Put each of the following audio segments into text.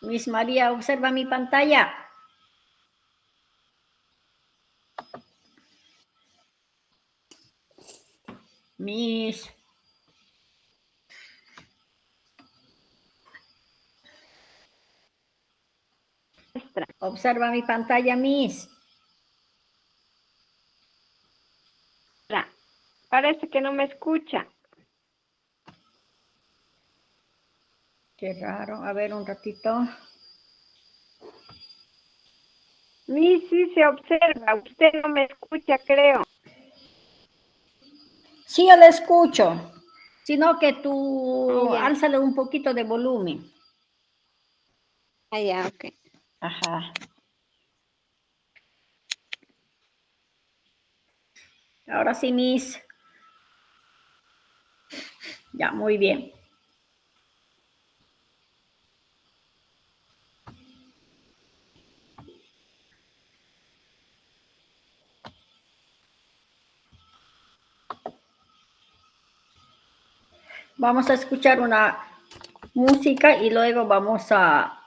Miss María, observa mi pantalla. Miss. Observa mi pantalla, Miss. Parece que no me escucha. Qué raro. A ver, un ratito. Miss, sí se observa. Usted no me escucha, creo. Sí, yo le escucho. Sino que tú Ya. álzale un poquito de volumen. Ya, ok. Ajá. Ahora sí, Miss. Ya, muy bien. Vamos a escuchar una música y luego vamos a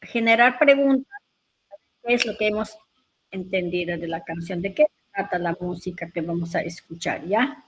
generar preguntas. ¿Qué es lo que hemos entendido de la canción? ¿De qué trata la música que vamos a escuchar? ¿Ya?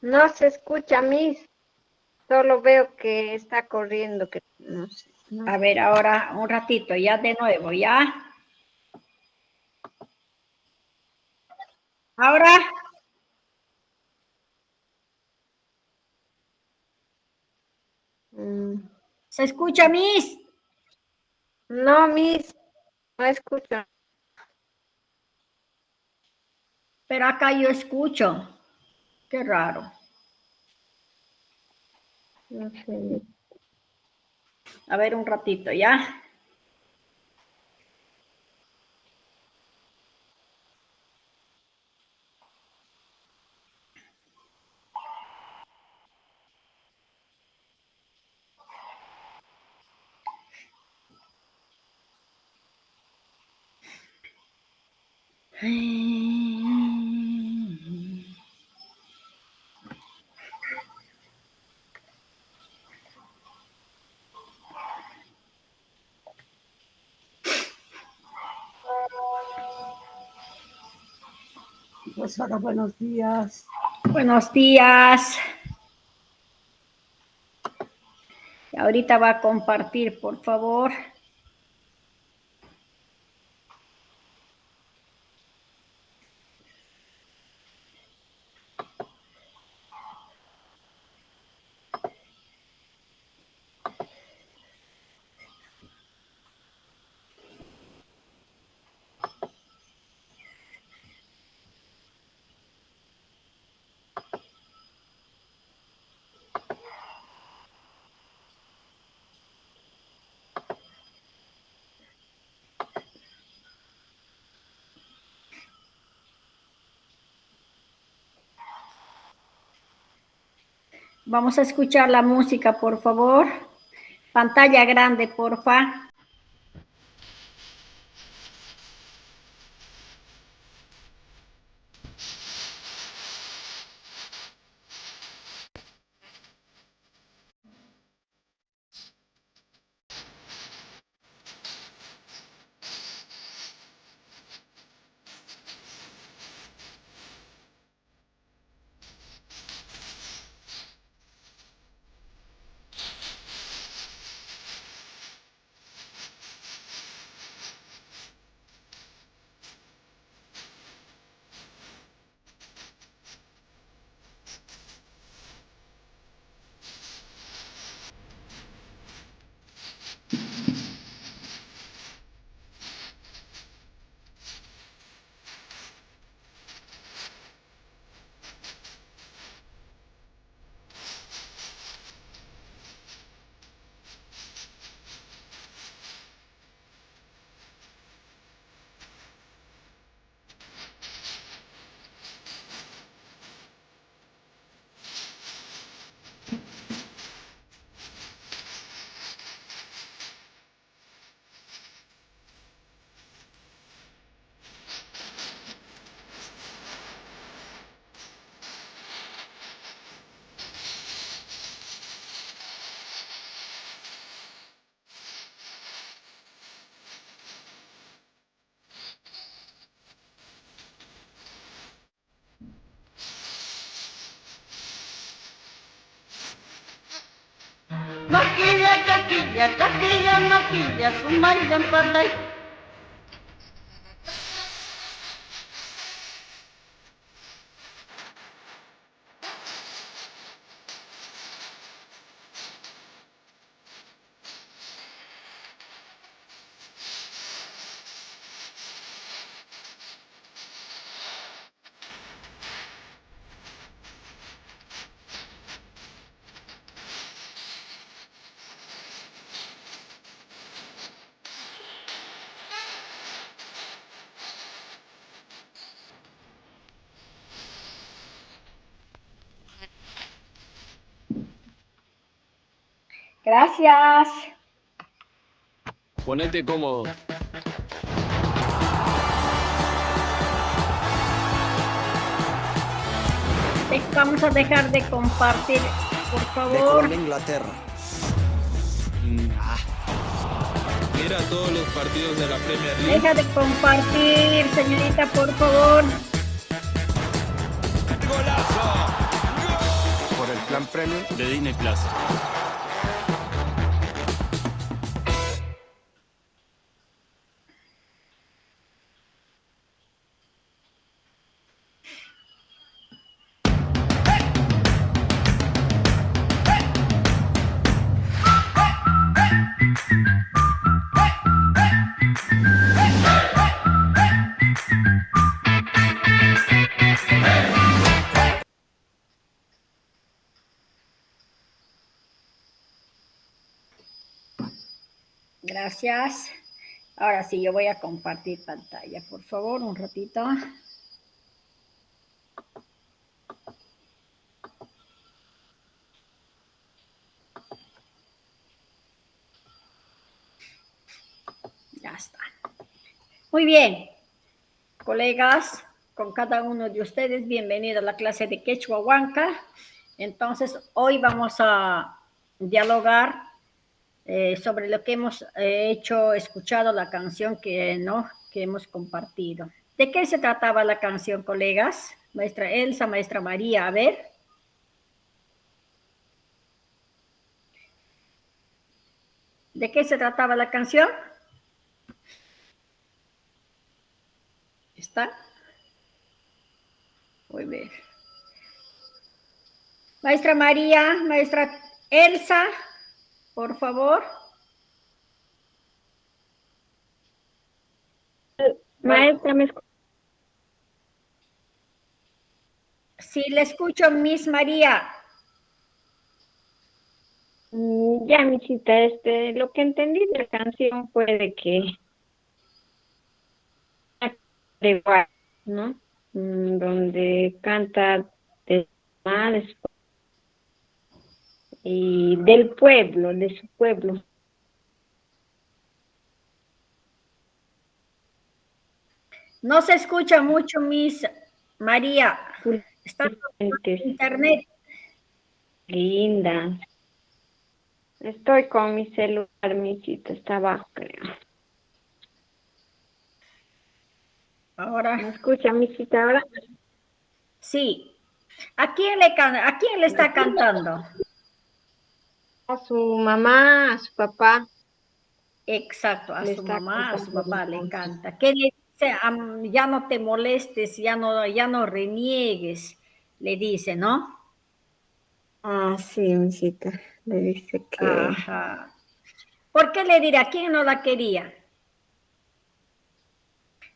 No se escucha, Miss. Solo veo que está corriendo, que no sé. A ver, ahora un ratito, ya de nuevo, ¿ya? Ahora, ¿se escucha, Miss? No, Miss, no escucho. Pero acá yo escucho. Qué raro. No sé. A ver, un ratito, ¿ya? Pues hola, buenos días. Buenos días. Ahorita va a compartir, por favor. Vamos a escuchar la música, por favor. Pantalla grande, porfa. Maquilla, caquilla, caquilla, maquilla, su madre en patay. Gracias. Ponete cómodo. Vamos a dejar de compartir, por De favor. Colombia, Inglaterra. Mira todos los partidos de la Premier League. Deja de compartir, señorita, por favor. Por el plan premium. De Disney Plus. Gracias. Ahora sí, yo voy a compartir pantalla, por favor, un ratito. Ya está. Muy bien, colegas, con cada uno de ustedes, bienvenido a la clase de Quechua Huanca. Entonces, hoy vamos a dialogar sobre lo que hemos escuchado la canción que hemos compartido. ¿De qué se trataba la canción, colegas? Maestra Elsa, maestra María, a ver. ¿De qué se trataba la canción? ¿Está? Voy a ver. Maestra María, maestra Elsa, por favor. Maestra, ¿me escucha? Sí, le escucho, Miss María. Ya, misita, lo que entendí de la canción fue de que igual, ¿no? Donde canta de madres y del pueblo, de su pueblo. No se escucha mucho, Miss María. Está en Gentes internet. lindas. Estoy con mi celular, misita, está abajo, creo. ¿Me Ahora, escucha, misita, ahora? sí. ¿A quién le está cantando? A su mamá, a su papá. Exacto, a Le su está mamá, a su cantando papá la le canción. canta. ¿Qué le dice? Ya no te molestes, ya no reniegues, le dice, ¿no? Ah, sí, misita. Le dice que Ajá. ¿Por qué le dirá? ¿Quién no la quería?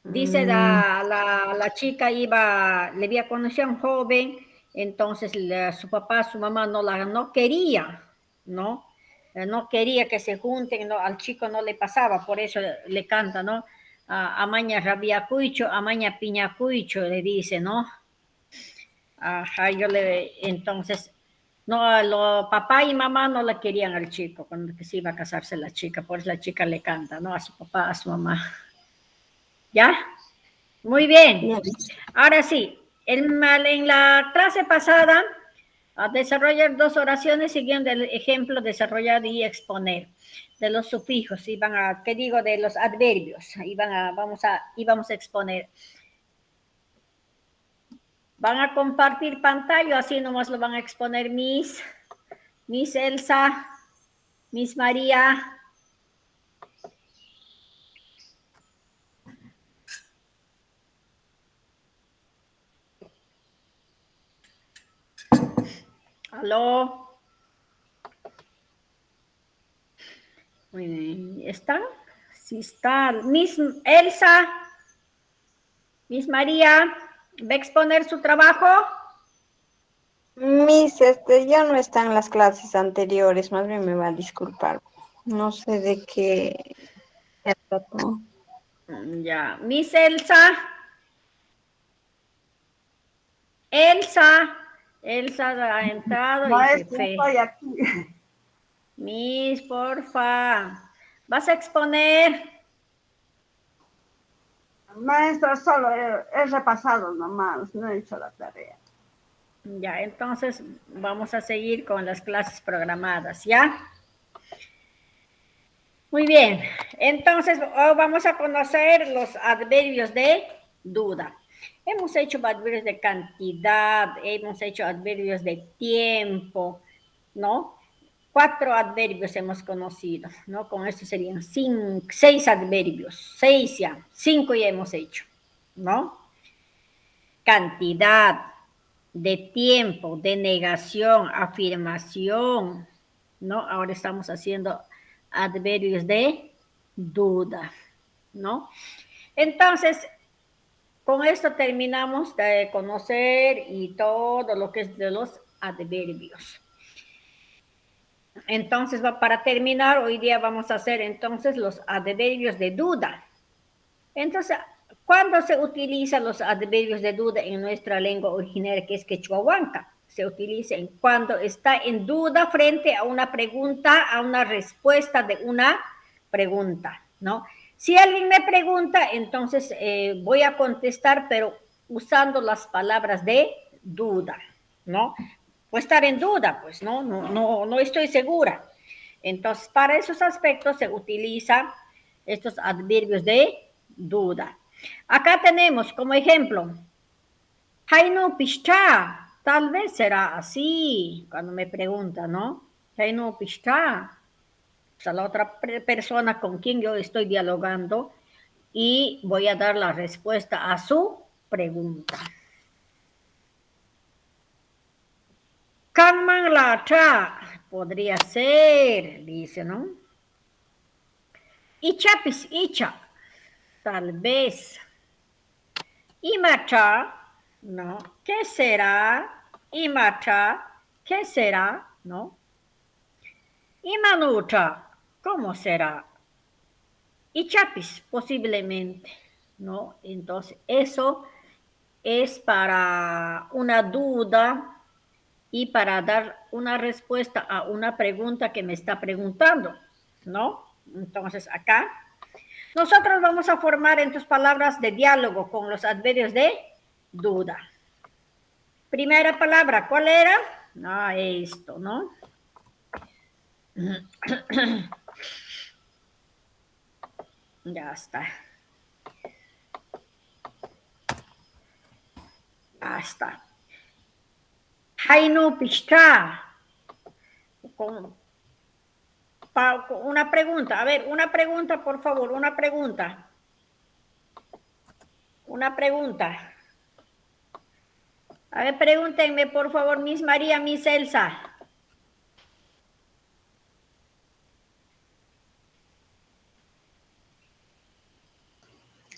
Dice mm, la chica le había conocido a un joven, entonces su papá, su mamá no quería, ¿no? No quería que se junten, no, al chico no le pasaba, por eso le canta, ¿no? Amaña rabia cuicho, amaña piña cuicho, le dice, ¿no? Ajá, entonces, no, papá y mamá no la querían al chico cuando se iba a casarse la chica, por eso la chica le canta, ¿no? A su papá, a su mamá. ¿Ya? Muy bien. ya. Ahora sí, en la clase pasada, a desarrollar dos oraciones siguiendo el ejemplo desarrollar y exponer de los sufijos, ¿qué digo? De los adverbios, vamos a exponer. Van a compartir pantalla, así nomás lo van a exponer Miss Elsa. Miss María. ¿Aló? Muy bien. ¿Está? Sí está. Miss Elsa. Miss María. ¿Va a exponer su trabajo? Miss, ya no están las clases anteriores, más bien me va a disculpar. No sé de qué se trató. Ya. Miss Elsa. Elsa. Elsa ha entrado y se Maestra, fue. estoy aquí. Miss, porfa. ¿Vas a exponer? Maestra, solo he repasado nomás, no he hecho la tarea. Ya, entonces vamos a seguir con las clases programadas, ¿ya? Muy bien, entonces vamos a conocer los adverbios de duda. Hemos hecho adverbios de cantidad, hemos hecho adverbios de tiempo, ¿no? 4 adverbios hemos conocido, ¿no? Con esto serían 6 adverbios, 6 ya, 5 ya hemos hecho, ¿no? Cantidad, de tiempo, de negación, afirmación, ¿no? Ahora estamos haciendo adverbios de duda, ¿no? Entonces, con esto terminamos de conocer y todo lo que es de los adverbios. Entonces, para terminar, hoy día vamos a hacer entonces los adverbios de duda. Entonces, ¿cuándo se utilizan los adverbios de duda en nuestra lengua originaria, que es quechuahuanca? Se utiliza cuando está en duda frente a una pregunta, a una respuesta de una pregunta, ¿no? Si alguien me pregunta, entonces voy a contestar, pero usando las palabras de duda, ¿no? Puede estar en duda, pues, no estoy segura. Entonces, para esos aspectos se utilizan estos adverbios de duda. Acá tenemos como ejemplo, Hainu pishta, tal vez será así, cuando me preguntan, ¿no? Hainu pishta, o sea, la otra persona con quien yo estoy dialogando y voy a dar la respuesta a su pregunta. Kanman la cha, podría ser, dice, ¿no? Ichapis icha, tal vez. Imacha, ¿no? ¿Qué será? Imacha, ¿qué será? ¿No? Imanucha, ¿cómo será? Ichapis, posiblemente, ¿no? Entonces, eso es para una duda y para dar una respuesta a una pregunta que me está preguntando, ¿no? Entonces, acá nosotros vamos a formar en tus palabras de diálogo con los adverbios de duda. Primera palabra, ¿cuál era? Ah, esto, ¿no? Ya está. Ya está. Hainu pishta. Una pregunta, a ver, una pregunta, por favor, una pregunta. Una pregunta. A ver, pregúntenme, por favor, Miss María, Miss Elsa.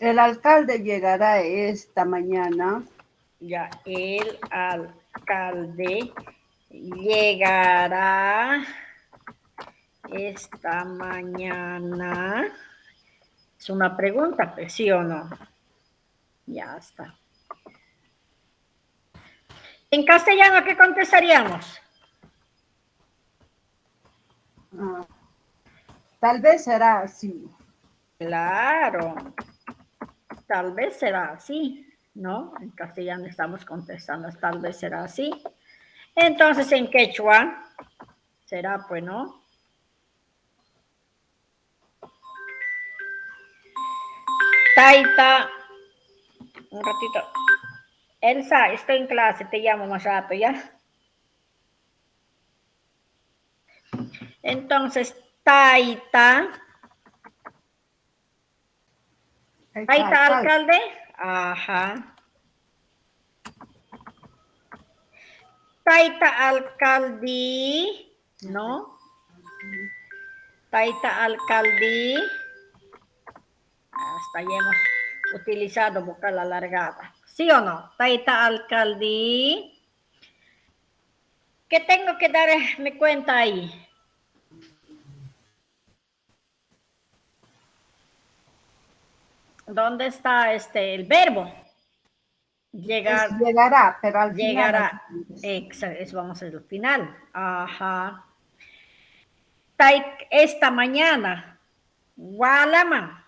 El alcalde llegará esta mañana. Ya, el alcalde llegará esta mañana. Es una pregunta, pues, ¿sí o no? Ya está. En castellano, ¿qué contestaríamos? Tal vez será así. Claro, tal vez será así, ¿no? En castellano estamos contestando, tal vez será así. Entonces, en quechua, será, pues, ¿no? Taita, un ratito. Elsa, estoy en clase, te llamo más rato, ¿ya? Entonces, Taita. Taita alcalde. alcalde. Ajá. Taita alcalde. ¿No? Taita alcalde. Hasta ya hemos utilizado vocal alargada. ¿Sí o no? Taita alcalde. ¿Qué tengo que darme cuenta ahí? ¿Dónde está el verbo? Llegar, Llegará, pero al llegará. final. Exacto, eso vamos a hacer al final. Ajá. Esta mañana. Walama.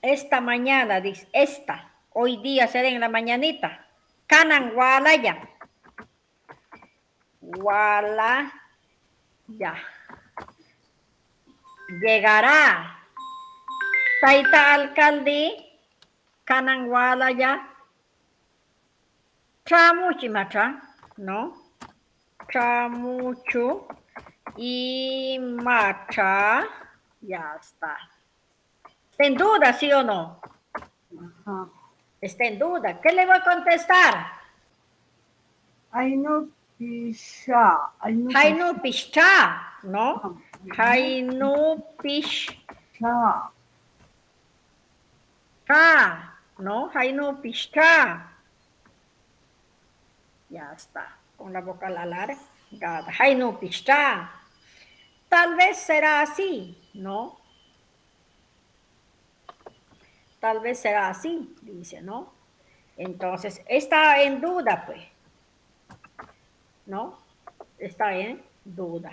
Esta mañana, dice, esta. Hoy día será en la mañanita. Kanan walaya. Wala. Ya. Llegará. Taita alcalde. Kanan walaya. Tramuchi matra. ¿No? Tramuchu. Y matra. Ya está. ¿Está en duda, sí o no? Ajá. Está en duda. ¿Qué le voy a contestar? Ainu pisha. Hainu pishcha, ¿no? Hainu pishcha, ¿no? Hainu pishcha. Ya está. Con la vocal alargada. Hainu pishcha. Tal vez será así, ¿no? Tal vez será así, dice, ¿no? Entonces, está en duda, pues. ¿No? Está en duda.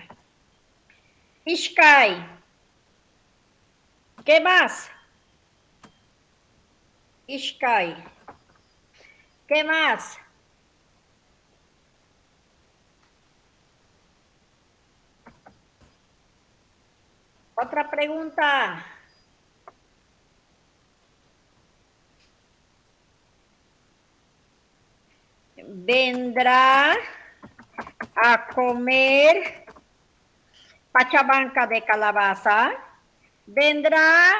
Ishkai. ¿Qué más? Ishkai. ¿Qué más? Otra pregunta. Vendrá a comer pachamanca de calabaza. Vendrá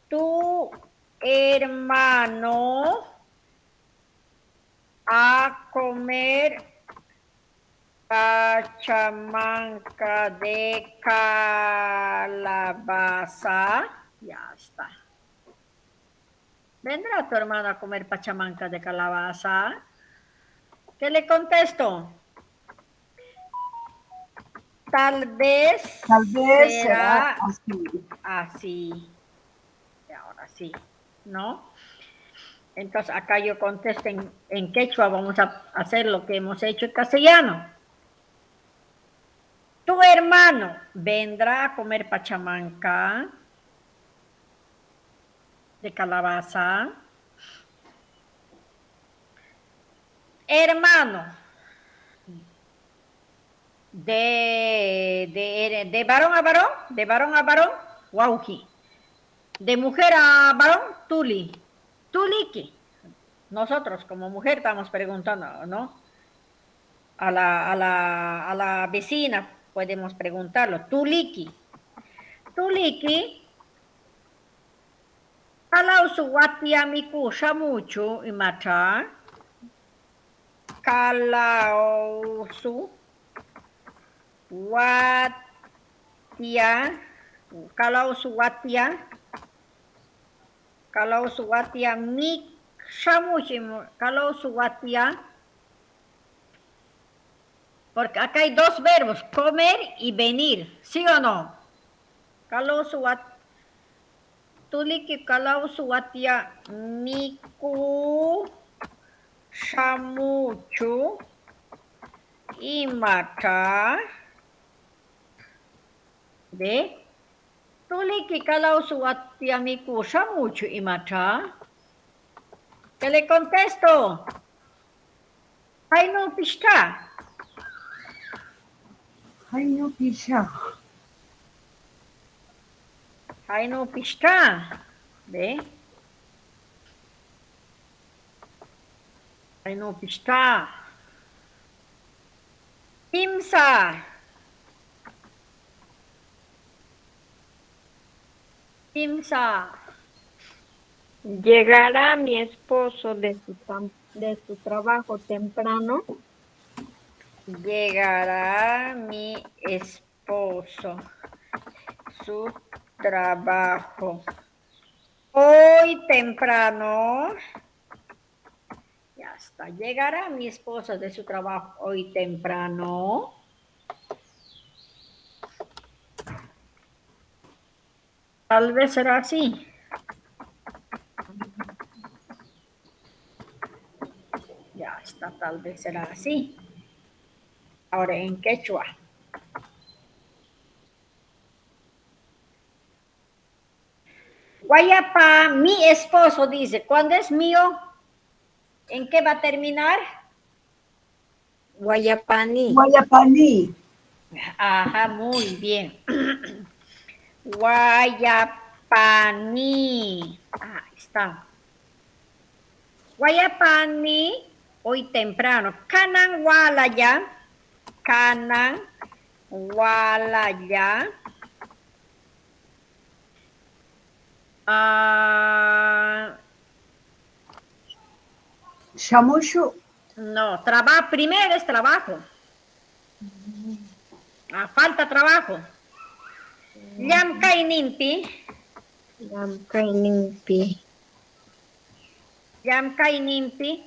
tu hermano a comer pachamanca de calabaza. Ya está. ¿Vendrá tu hermano a comer pachamanca de calabaza? ¿Qué le contesto? Tal vez será será así. así. Y ahora sí, ¿no? Entonces acá yo contesto en quechua, vamos a hacer lo que hemos hecho en castellano. Tu hermano vendrá a comer pachamanca de calabaza. Hermano. De varón a varón, de varón a varón, wauki. De mujer a varón, tuli. Tuliki. Nosotros como mujer estamos preguntando, ¿no? A la vecina podemos preguntarlo. Tuliki. Tuliki. Kalau su watiamiku shamuchu imata. Kalau su watia. Kalau su watia mi shamuchi. Kalau su watia. Porque acá hay dos verbos, comer y venir, ¿sí o no? Kalau suwat tuliki kalau suwatia miku shamuchu imata de tuliki kalau suwatia miku shamuchu imata. ¿Qué le contesto? Ay no pista. Ainu pisha. Ay no pista. ¿Ve? Ay no pista. Kimsa. Kimsa. ¿Llegará mi esposo de su trabajo temprano? Llegará mi esposo, su trabajo. Hoy temprano. Ya está. Llegará mi esposo de su trabajo hoy temprano. Tal vez será así. Ya está, tal vez será así. Ahora en quechua. Guayapa, mi esposo dice, ¿cuándo es mío? ¿En qué va a terminar? Guayapani. Guayapani. Ajá, muy bien. Guayapani. Ahí está. Guayapani, hoy temprano. Kanan walaya. Kanan walaya. Shamushu. No, primero es trabajo. Falta trabajo. Llam kay nimpi. Llaмкay nimpi. Llam kay nimpi.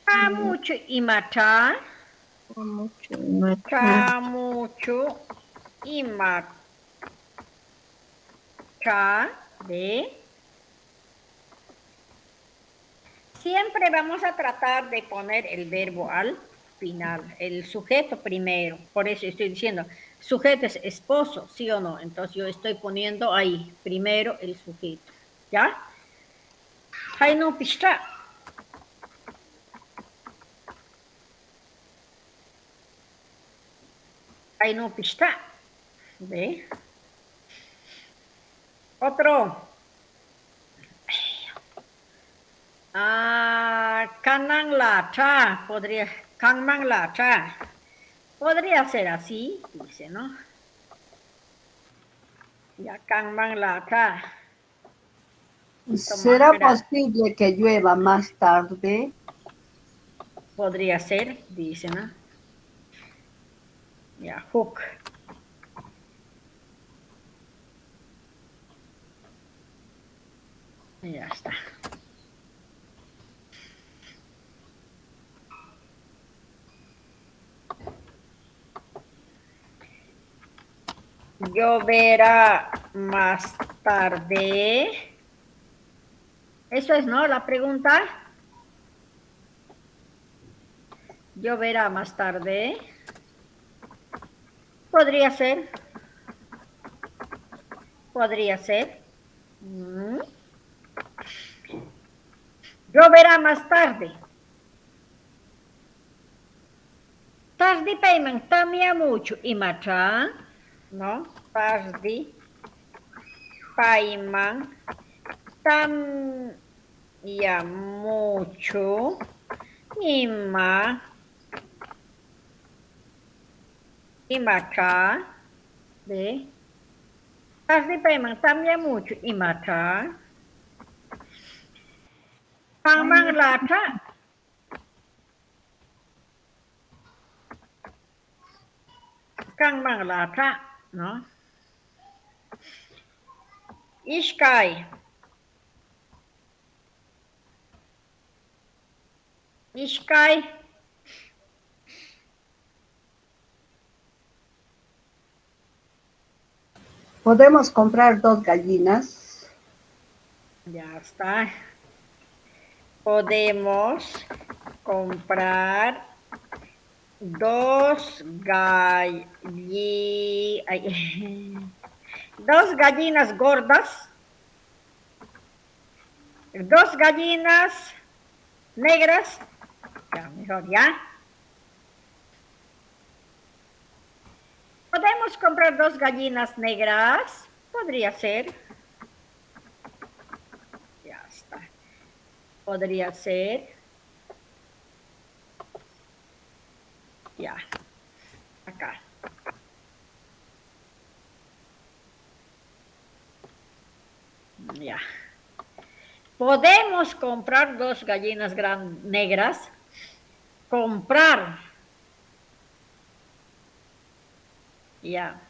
Kamuchu imacha. Mucho macha. Kamuchu imacha. ¿Ve? Siempre vamos a tratar de poner el verbo al final, el sujeto primero. Por eso estoy diciendo, sujeto es esposo, ¿sí o no? Entonces yo estoy poniendo ahí primero el sujeto. ¿Ya? Hay no pista. Hay no pista. ¿Ve? Otro. Kanang lacha. Kanmang lacha. Podría ser así, dice, ¿no? Ya Kanmang lacha. ¿Será posible que llueva más tarde? Podría ser, dice, ¿no? Ya, hook. Ya está. Lloverá más tarde. Eso es, ¿no? La pregunta. Lloverá más tarde. Podría ser. Podría ser. Lloverá más tarde. Tarde payman tamia mucho y macha, ¿no? Tarde payman tamia mucho y macha, ¿ve? Tarde payman tamia mucho y macha. Pangmang lata. Kangmang lata, ¿no? Ishkai. Ishkai. ¿Podemos comprar 2 gallinas? Ya está. Podemos comprar 2 dos gallinas gordas, 2 gallinas negras, ya mejor, ¿ya? ¿Podemos comprar 2 gallinas negras? Podría ser. Ya está. Podría ser. Ya, acá. Ya. Podemos comprar 2 gallinas negras. Comprar. Ya.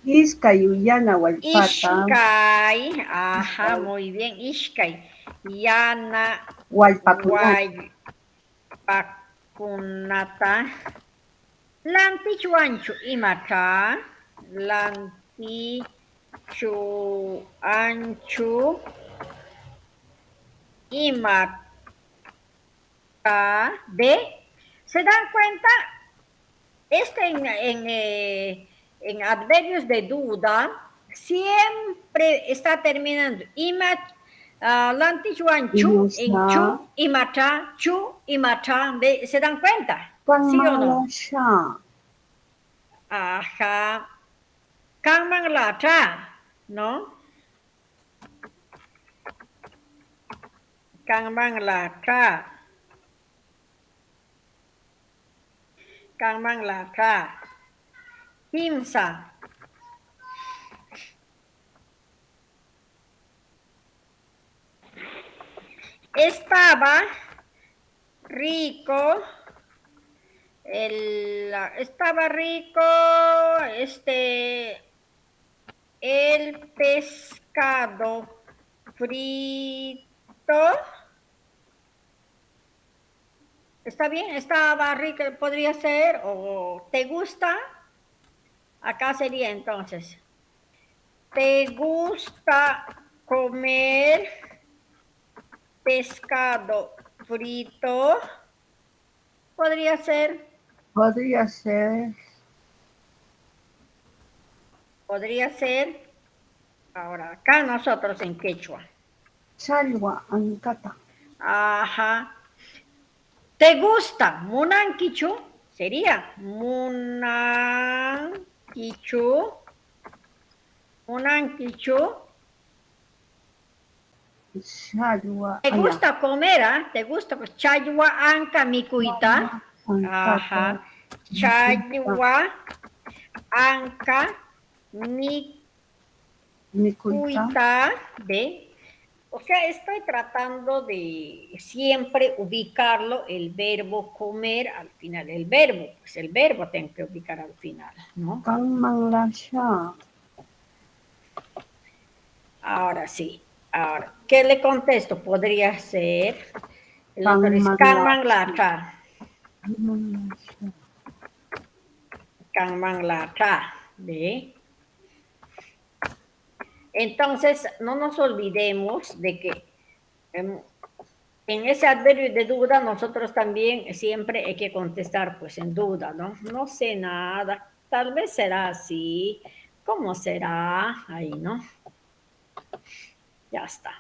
Iskay uyana wallpata, Ishkay. Ajá, muy bien. Ishkay. Yana wallpakunata, wallpakunata. Lantichuanchu imata. Lantichuanchu imata. ¿Ve? ¿Se dan cuenta? En adverbios de duda siempre está terminando imat, lantichuanchu, en imusha, chu, imata, chu, imata. ¿Ve? ¿Se dan cuenta? ¿Sí o no? kanmalasha, Ajá. Kanman lata, ¿no? Kanman lata. Kanman lata. Kimsa. Estaba rico. Estaba rico el pescado frito. ¿Está bien? Estaba rico, podría ser. ¿O te gusta? Acá sería entonces. ¿Te gusta comer pescado frito? Podría ser. podría ser Podría ser. Ahora, acá nosotros en quechua. chalwa ankata, Ajá. ¿Te gusta? Munankichu sería Munankichu. Munankichu. chalwa, ¿Te allá, gusta comer? Ah? ¿Te gusta? Pues chaywa anka mikuita. ankata, Ajá. mikuta, Chaywa anka mikuta, mikuita. ¿Ve? O sea, estoy tratando de siempre ubicarlo, el verbo comer al final del verbo. Pues el verbo tengo que ubicar al final, ¿no? kanmalasha, Ahora sí. Ahora, ¿qué le contesto? Podría ser. El otro es kanmalasha, Kanman lata. kanmalasha, Kanman lata. ¿Ve? Entonces, no nos olvidemos de que en ese adverbio de duda nosotros también siempre hay que contestar pues en duda, ¿no? No sé nada, tal vez será así, ¿cómo será? Ahí, ¿no? Ya está.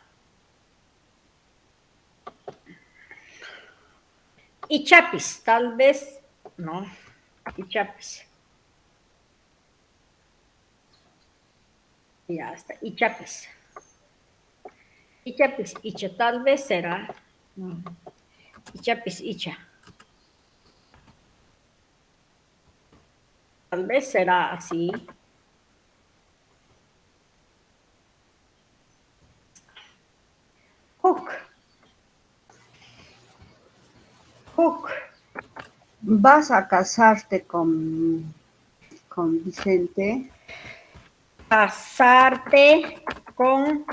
Y chapis, tal vez, ¿no? Y chapis. Ya está, y chapis. Y chapis, icha, tal vez será. No. Y chapis, icha. Tal vez será así. Hook. Hook. ¿vas a casarte con Vicente? Casarte con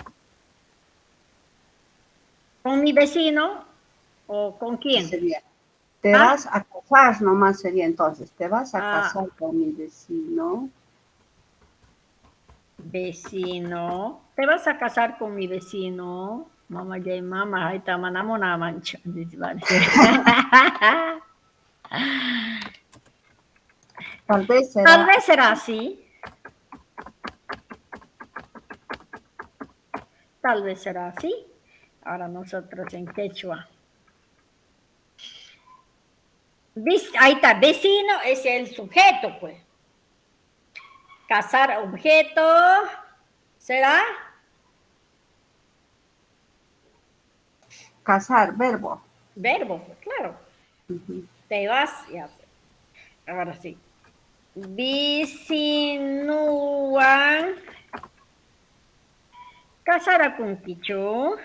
mi vecino o con quién. Sería, te Ah, vas a casar, nomás sería entonces, te vas a ah, casar con mi vecino. vecino. ¿Te vas a casar con mi vecino? Mamá ya mamá, ahí está manamo na mancha. Dice, vale. Tal vez Tal será, vez será así. Tal vez será así. Ahora nosotros en quechua. Ahí está, vecino es el sujeto, pues. Casar objeto, ¿será? casar, verbo. Verbo, pues claro. Te vas, ya. Ahora sí. Bisinuan kasarakunkichu.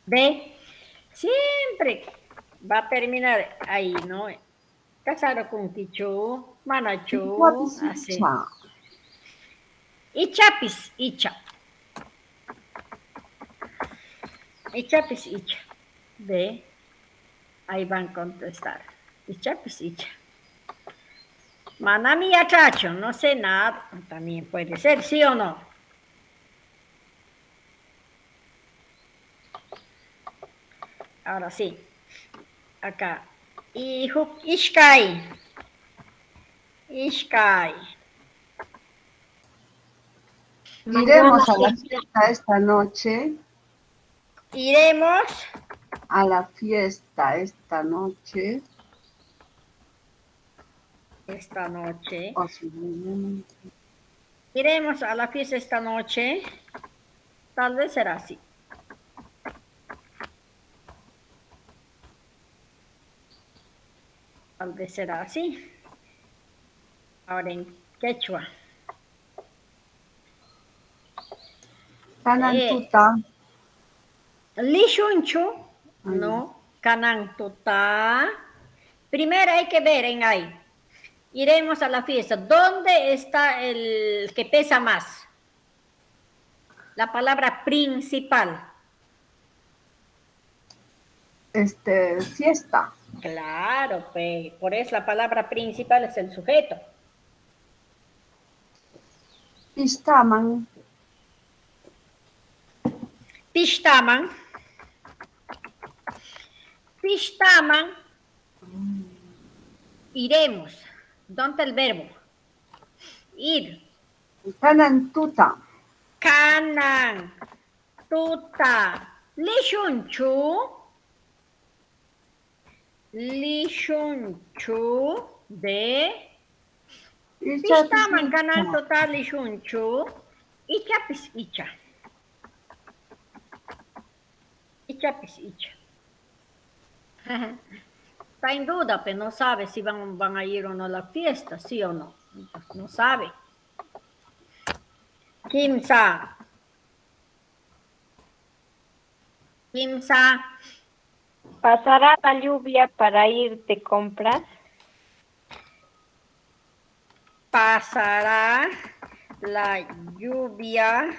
Ve, siempre va a terminar ahí, ¿no? Kasarakunkichu, manachu, así. Icha. Ichapis, icha. Ichapis, icha. Ve, ahí van a contestar. Ichapis, icha. Manami yachacho, no sé nada. También puede ser, ¿sí o no? Ahora sí. Acá. Ishkai. Ishkai. Iremos a la fiesta esta noche. Iremos A la fiesta esta noche. esta noche. O si no, Iremos a la fiesta esta noche. Tal vez será así. Tal vez será así. Ahora en quechua. Tanantuta. Lishunchu, ¿no? Canantuta. Primero hay que ver en ahí. Iremos a la fiesta. ¿Dónde está el que pesa más? La palabra principal. Fiesta. Claro, por eso la palabra principal es el sujeto. Pistaman. Pishtaman. Pishtaman. Iremos. ¿Dónde el verbo? Ir. Tanantuta. Kanan. Tuta. Lishunchu. Lishunchu de Pistaman kanan tuta lishunchu. Ichapis icha. Ichapis icha. Está en duda, pero no sabe si van a ir o no a la fiesta, sí o no. No sabe. Kimsa. Kimsa. ¿Pasará la lluvia para ir de compras? Pasará la lluvia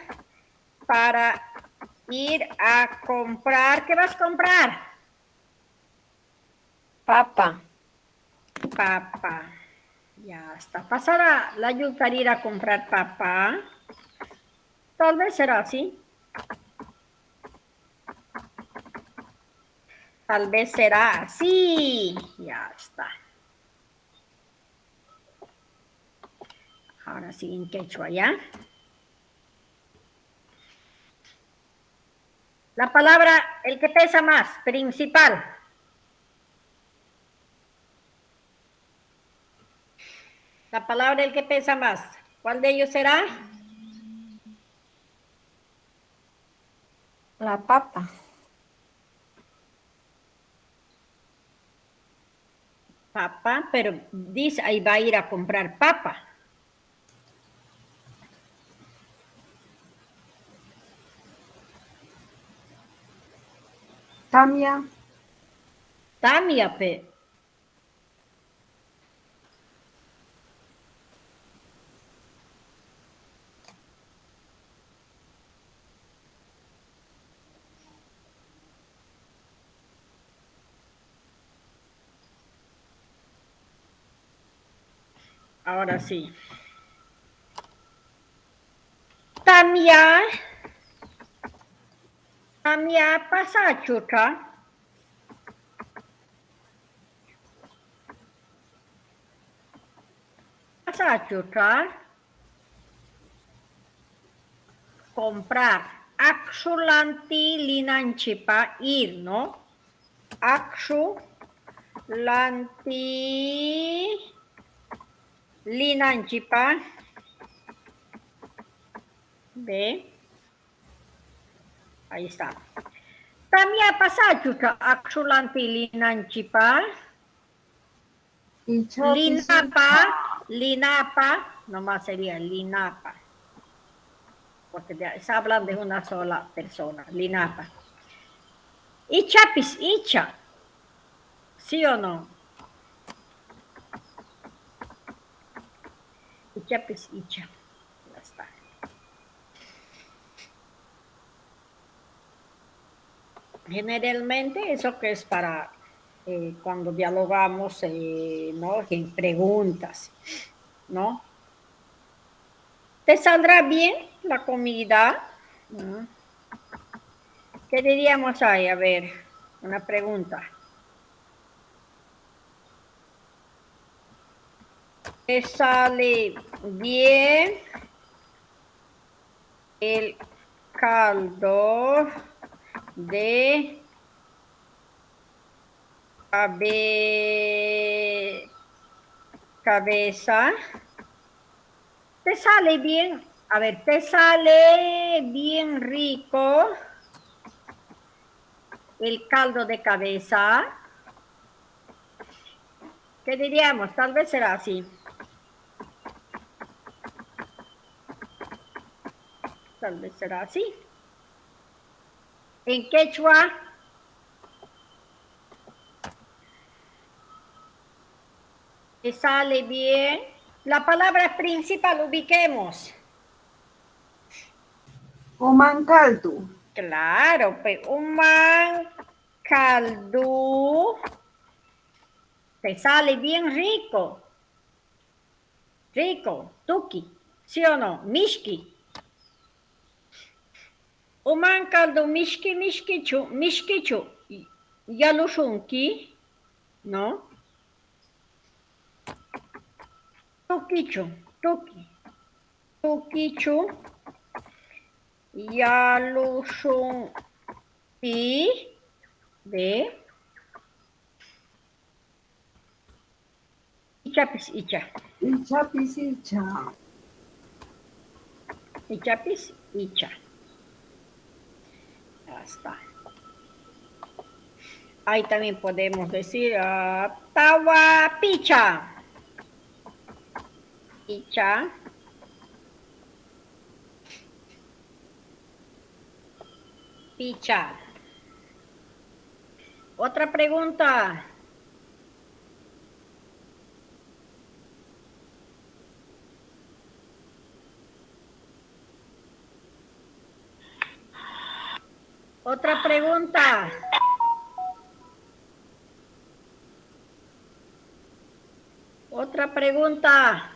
para ir a comprar. ¿Qué vas a comprar? Papa. Papa. Ya está. Pasará la lluvia para ir a comprar papa. Tal vez será así. Tal vez será así. Ya está. Ahora sí, en quechua, ¿ya? La palabra, el que pesa más, principal. La palabra, el que pesa más. ¿Cuál de ellos será? La papa. Papa, pero dice, ahí va a ir a comprar papa. Tamia. Tamia, Ahora sí. Tamia. Tamia pasa chuta. Pasa chuta. Comprar. Aksulanti linanchipa ir, ¿no? Aksulanti linanchipa. ¿Ve? Ahí está. También pasa chucha axulanti linanchipa. Linapa, nomás sería linapa. Porque se hablan de una sola persona, linapa. Ichapis, icha. ¿Sí o no? Ichapis, icha. Ya está. Generalmente eso que es para cuando dialogamos, ¿no? En preguntas, ¿no? ¿Te saldrá bien la comida? ¿Qué diríamos ahí? A ver, una pregunta. ¿Te sale bien el caldo de cabeza? ¿Te sale bien? A ver, ¿te sale bien rico el caldo de cabeza? ¿Qué diríamos? Tal vez será así. Tal vez será así. En quechua, ¿te sale bien? La palabra principal, ubiquemos. Humancaldu. Claro, pues caldo. Te sale bien rico. Rico, tuki, ¿sí o no? Mishki. Caldo mishkichu. Yalushunki, ¿no? Tukichu. Tukichu. Yalushunki. De. Ichapis, icha. Ichapis, icha. Ichapis, icha. Ya está. Ahí también podemos decir tawa picha. Picha. Picha. Otra pregunta. Otra pregunta. Otra pregunta.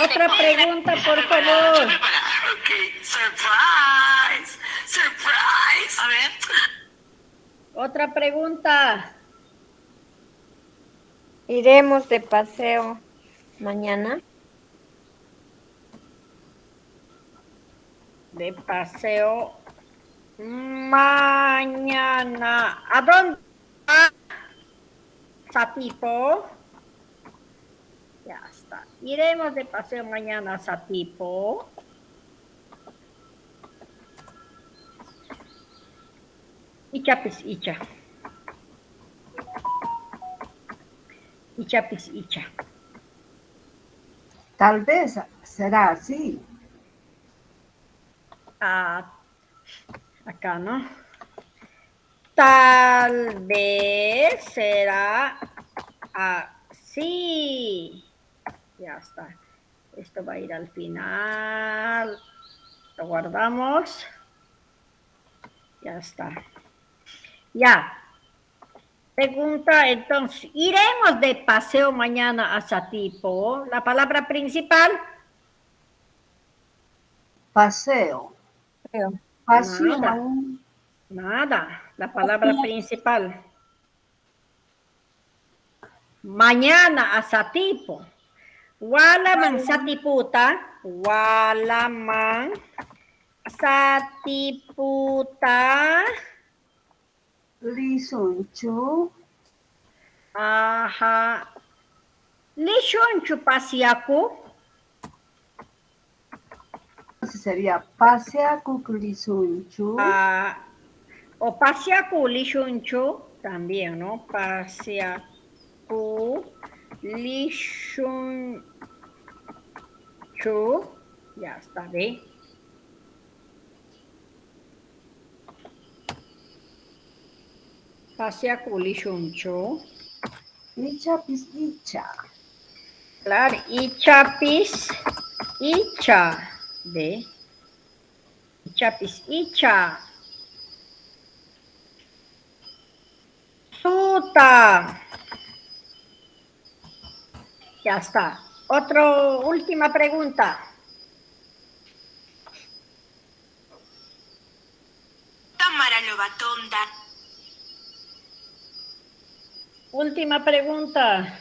Otra pregunta, por favor. Ok, surprise. Surprise. A ver. Otra pregunta. Iremos de paseo mañana. De paseo mañana. ¿A dónde? Satipo. Ya está. Iremos de paseo mañana a Satipo. Ichapis, icha. Ichapis, icha. Tal vez será así. Acá, ¿no? Tal vez será así. Ya está. Esto va a ir al final. Lo guardamos. Ya está. Ya. Pregunta, entonces, ¿iremos de paseo mañana a Satipo? La palabra principal. Paseo. Creo. Paseo. Nada. La palabra principal. Mañana a Satipo. Walaman Satiputa. Walaman Satiputa. Lisunchu. Ajá. Lishunchu pasiaku. Entonces sería paseaku lisunchu. O pasiaku lishunchu también, ¿no? Pasiaku lishunchu. Ya está, ¿ve? Pasiaku lishunchu. Ichapis icha. Claro, ichapis icha. ¿Ve? Ichapis icha. Suta. Ya está. Última pregunta. Tamara Lobatonda. Última pregunta.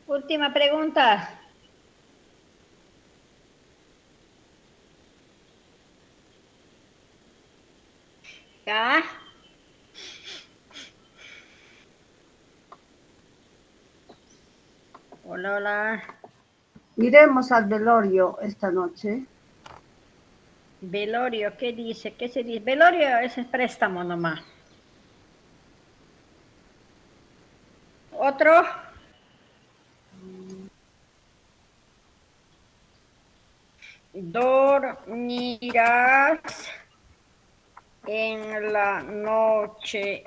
Última pregunta. ¿Ya? Hola, hola. Iremos al velorio esta noche. Velorio, ¿qué dice? ¿Qué se dice? Velorio es el préstamo nomás. ¿Otro? Dormirás en la noche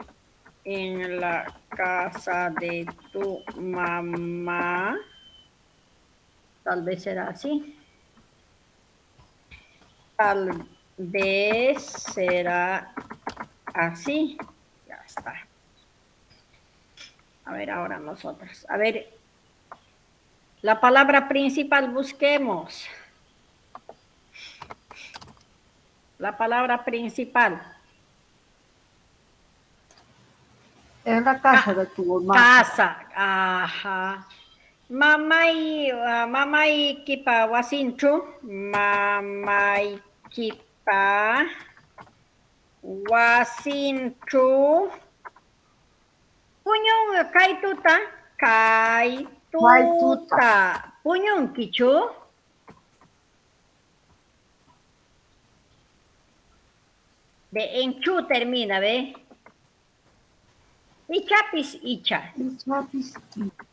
en la casa de tu mamá. Tal vez será así. Tal vez será así. Ya está. A ver, ahora nosotros. A ver, la palabra principal busquemos. La palabra principal. En la casa de tu mamá. Casa. Ajá. Mamay kipa wasinchu. Mamay kipa wasinchu. Puñón kaituta. Kaituta. Puñón kichu. De en chu termina, ¿ve? Ichapis icha. Ichapis icha.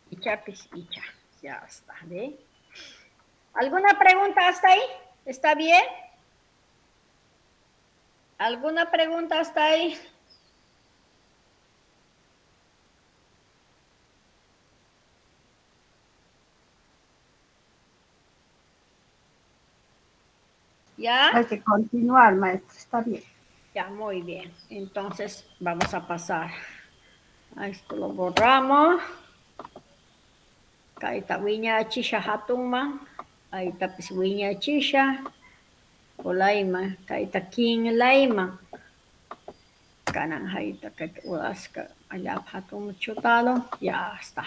Ichapis icha. Ya está, ¿ve? ¿Alguna pregunta hasta ahí? ¿Está bien? ¿Alguna pregunta hasta ahí? ¿Ya? Hay que continuar, maestra. Está bien. Ya, muy bien. Entonces, vamos a pasar. A esto lo borramos. Kaita wiña chisha hatuma. Ahí está pues wiña chisha. O laima. Kaita king laima. Kanan haita que ulaska. Allá hatum chutalo. Ya está.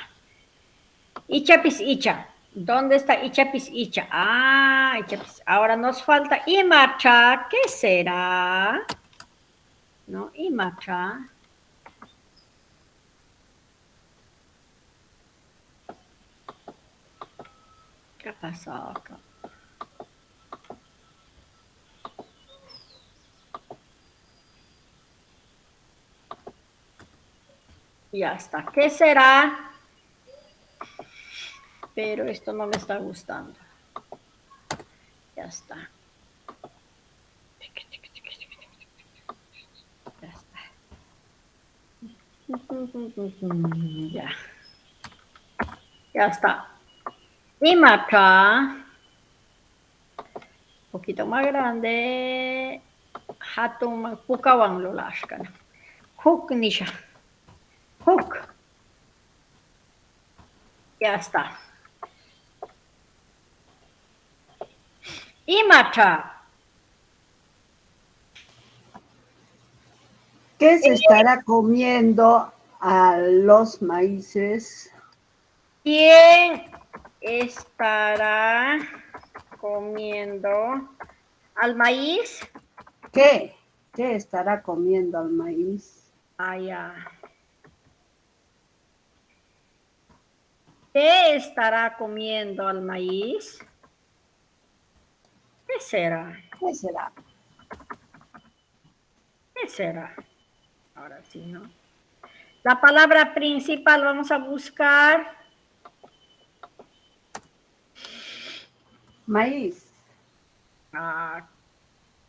Ichapis icha. ¿Dónde está Ichapis icha? Ah, Ichapis. Ahora nos falta Imacha. ¿Qué será? ¿No? Imacha. ¿Qué pasó acá? Ya está. ¿Qué será? Pero esto no me está gustando. Ya está. Ya está. Ya. Ya está. Imacha. Un poquito más grande. Hatun pukawan lulashkan. Hook nisha. Hook. Ya está. Imacha. ¿Qué se estará comiendo a los maíces? ¿Quién estará comiendo al maíz. ¿Qué? ¿Qué estará comiendo al maíz? Ah, ya. ¿Qué estará comiendo al maíz? ¿Qué será? ¿Qué será? ¿Qué será? Ahora sí, ¿no? La palabra principal vamos a buscar. Maíz.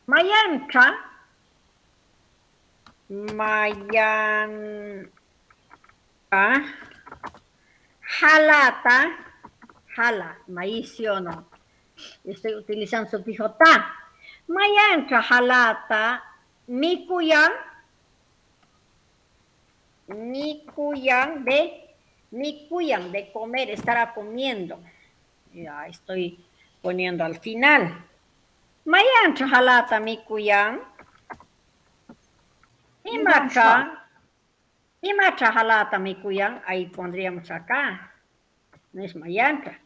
Mayantra. Mayantra. Halata. Hala, maíz, ¿sí o no? Estoy utilizando sufijo ta. Mayantra halata. Mikuyan. Mikuyan de comer, estará comiendo. Ya estoy poniendo al final. Mayantra halata mikuyan. Imatra halata mikuyan. Ahí pondríamos acá. No es mayantra.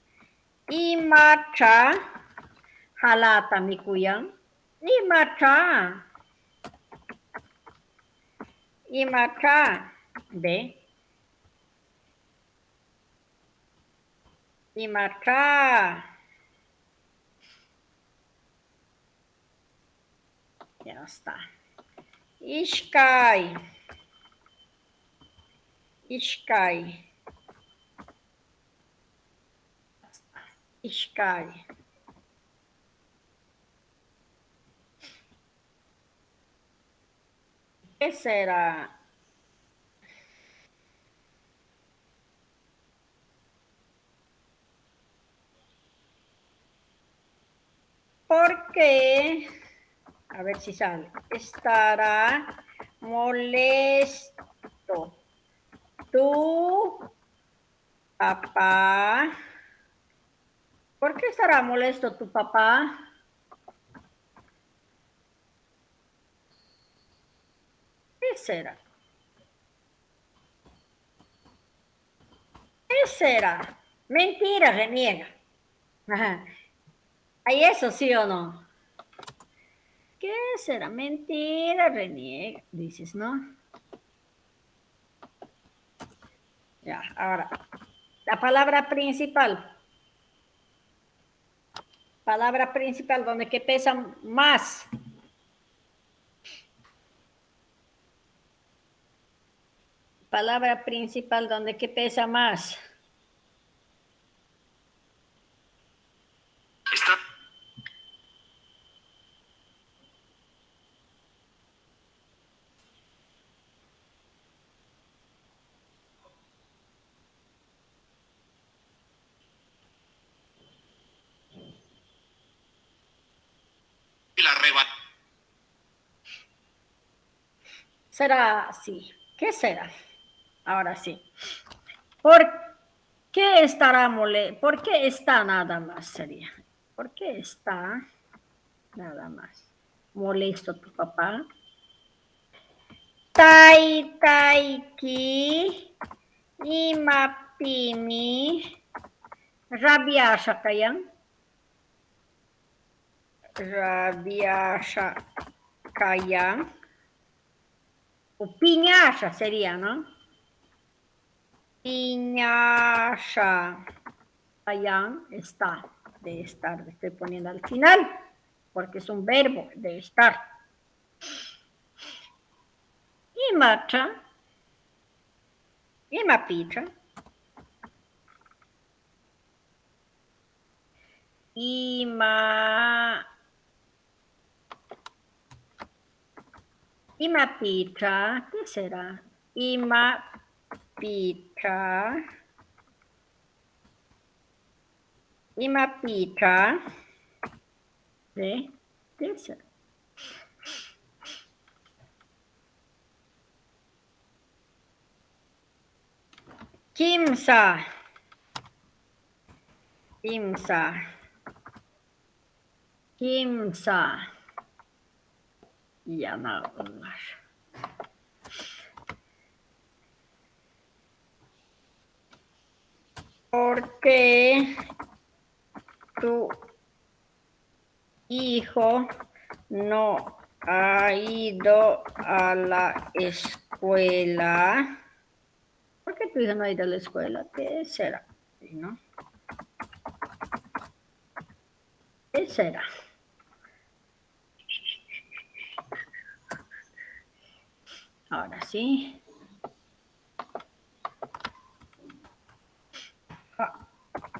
Imatra halata mikuyan. Imatra. ¿Ve? Imatra. Ya está. Ishkai. ¿Qué será? Porque, a ver si sale, estará molesto tu papá. ¿Por qué estará molesto tu papá? ¿Qué será? ¿Qué será? Mentira, reniega. Ajá. ¿Hay eso sí o no? ¿Qué será? Mentira, reniega, dices, ¿no? Ya, ahora, la palabra principal. Palabra principal, donde que pesa más. Palabra principal, donde que pesa más. Está. Y la reba. Será así. ¿Qué será? Ahora sí. ¿Por qué estará molesto? ¿Por qué está nada más sería? ¿Por qué está nada más molesto tu papá? Taiki imapimi rabiasha kayan. Rabiasha kayan. O piñasha sería, ¿no? Piñasha kayan está, de estar, le estoy poniendo al final, porque es un verbo de estar. Imatra, imapitra, imapitra, ¿qué será? Imapitra, ¿qué será? Kimsa. Ya no. Porque tu hijo no ha ido a la escuela. ¿Por qué tu hijo no ha ido a la escuela? ¿Qué será? ¿No? ¿Qué será? Ahora sí.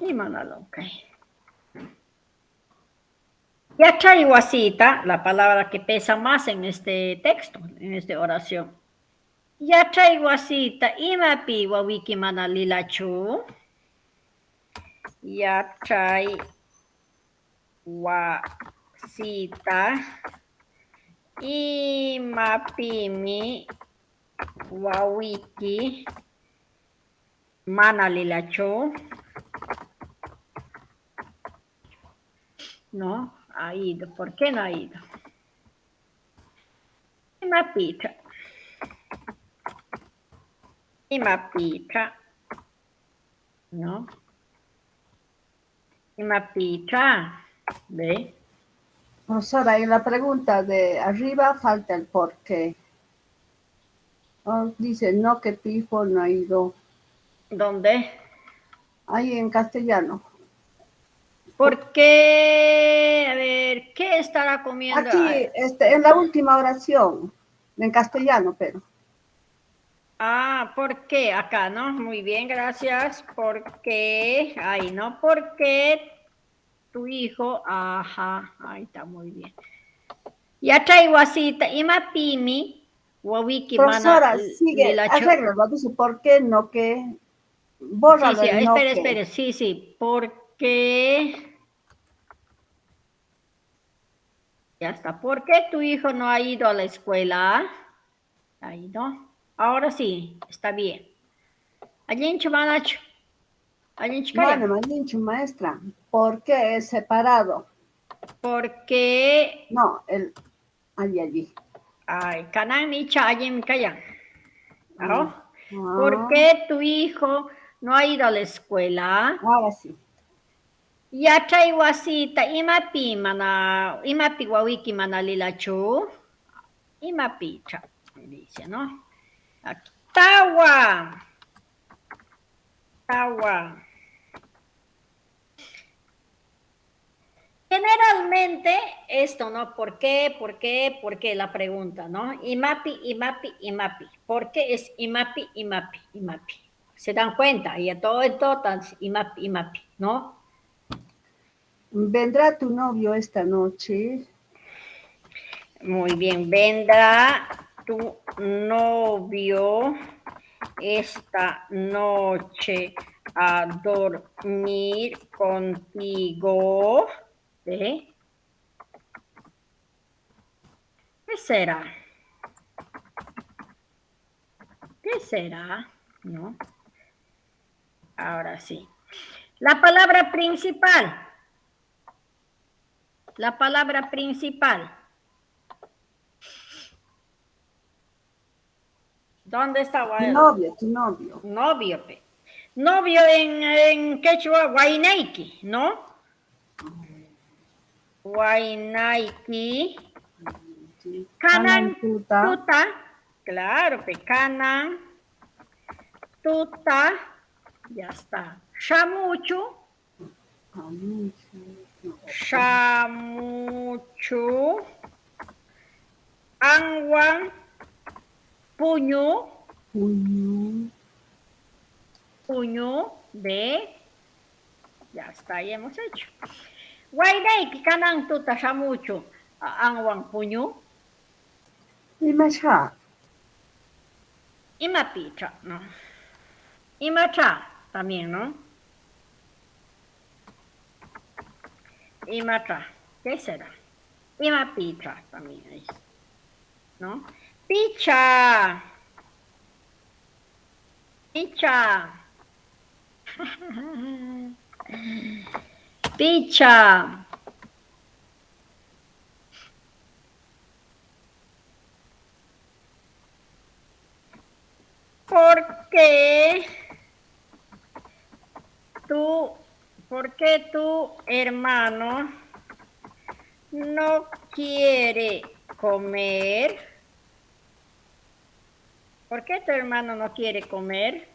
Y manaloca. Yachaiwasita, la palabra que pesa más en este texto, en esta oración. Yachaiwasita, imapi wawiki manalilachu. Yachaiwasita, imapimi wawiki manalilachu. No, ha ido. ¿Por qué no ha ido? Imapita. Imapita. ¿No? Imapita. ¿Ve? Profesora, en la pregunta de arriba falta el por qué. Oh, dice, no, que tu hijo no ha ido. ¿Dónde? Ahí en castellano. ¿Por qué? A ver, ¿qué estará comiendo? Aquí, en la última oración, en castellano, pero. ¿por qué? Acá, ¿no? Muy bien, gracias. ¿Por qué? Ahí, ¿no? ¿Por qué tu hijo? Ajá, ahí está, muy bien. Yachaiwasita, imapimi, wawiki mana Profesora, sigue, lilacho. arréglalo, dice, ¿por qué no que? Bórralo Sí, el no que. espere, sí, porque ya está. ¿Por qué tu hijo no ha ido a la escuela? Ha ido. Ahora sí, está bien. Allí Manacho. Allí Bueno, me han dicho, maestra, ¿por qué es separado? Porque No, allí. ay, kanan ni allí kayan. Ah, ¿Por qué tu hijo no ha ido a la escuela? ahora sí. Yachaiwasita, imapi wawiki manalilachu. Imapi, dice, ¿no? Aquí. Tawa. Generalmente esto, ¿no? ¿Por qué? La pregunta, ¿no? Imapi. ¿Por qué es imapi? ¿Se dan cuenta? Y a todo esto, imapi, ¿no? ¿Vendrá tu novio esta noche? Muy bien, vendrá tu novio esta noche a dormir contigo. ¿Sí? ¿Qué será? ¿No? Ahora sí. La palabra principal. ¿Dónde está? Tu novio. Novio. Novio en quechua, Guaynaiki, ¿no? Guaynaiki. Canan, tuta. Claro, canan, tuta. Ya está. Shamuchu. Angwan. Puño de. Ya está, ahí hemos hecho. Guayday, kanan tuta shamucho. Angwan puño. Imasha. Imapicha, ¿no? Imacha también, ¿no? Imacha, ¿qué será? Imapicha también es, ¿no? Picha. Picha. ¿Por qué tu hermano no quiere comer. ¿Por qué tu hermano no quiere comer?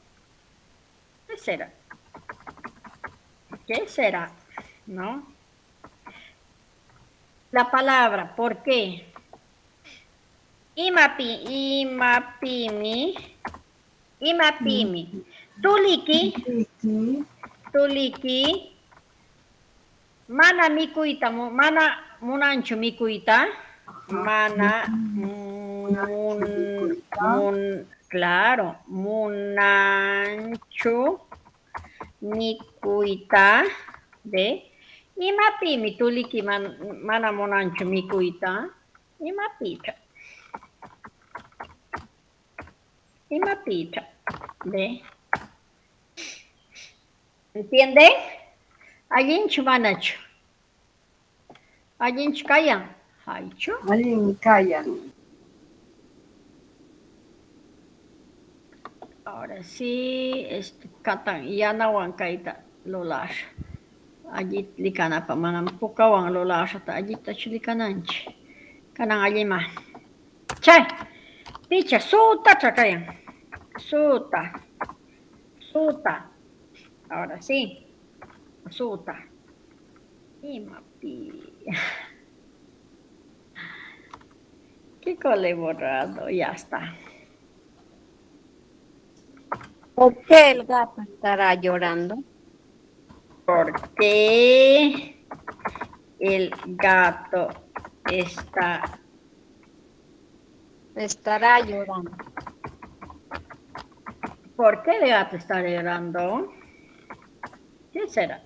¿Qué será? ¿Qué será? ¿No? La palabra, ¿por qué? Imapimi, tuliki, Iki, tuliki, mana mikuita, mana munancho mikuita, mana claro, munancho mikuita de imapimi tuliki mana munancho mikuita, imapita, ¿ve? ¿Entiende? Allinchu manachu. Allinchu kayan. Haychu. allin kayan. Ahora sí, katan yanawan kaita lolar. Allí likanapa manam pukawan lolar hasta allí tachulikananchi. Kanan allima. Chay. Picha suta chakayan. Suta. Suta. Ahora sí. Suta. Imapi. ¿Qué cole borrado? Ya está. ¿Por qué el gato estará llorando? Porque el gato Estará llorando. ¿Por qué el gato está llorando? ¿Qué será?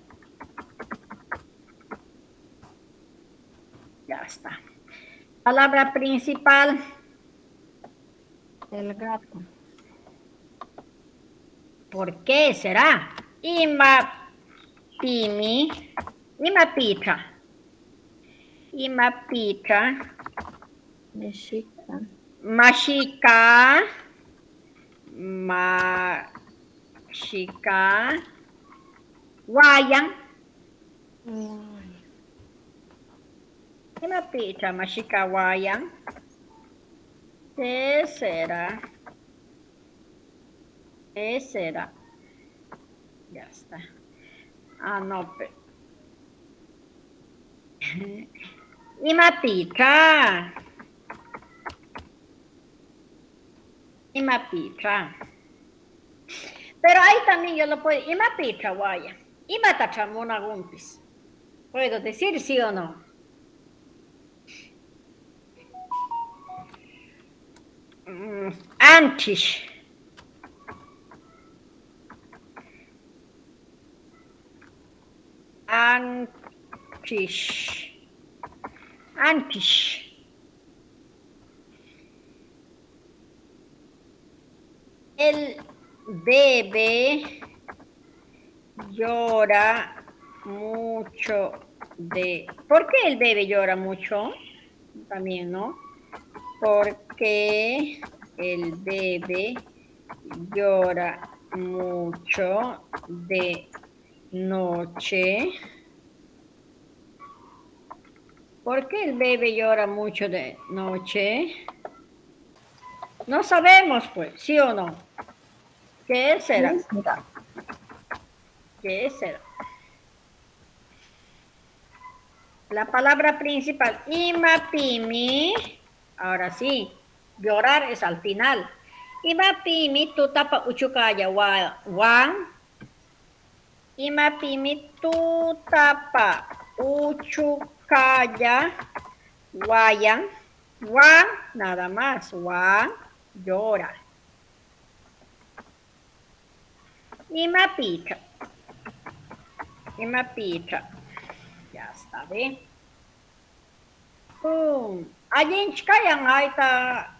Ya está. Palabra principal. El gato. ¿Por qué será? Imapimi. Imapitra. Imapitra. Mexica. Mashika. Mashika. Wayang. Imapitra. Mashika wayang. ¿Qué será? ¿Qué será? Ya está. Ah, no. Imapitra. Imapitra. Pero ahí también yo lo puedo. Imapitra, vaya. Imatachamona gumpis. ¿Puedo decir sí o no? Antes. Antes. Antes. El bebé llora mucho de... ¿Por qué el bebé llora mucho? También, ¿no? Porque el bebé llora mucho de noche. ¿Por qué el bebé llora mucho de noche? No sabemos, pues, ¿sí o no? ¿Qué será? ¿Qué será? ¿Qué será? La palabra principal, imapimi. Ahora sí, llorar es al final. Imapimi tu tapa uchukaya wang. Imapimi tu tapa uchukaya wayang. Wang, nada más. Wang, llora. Imapita. Imapita. Ya está, ¿ve? Allí kayan aita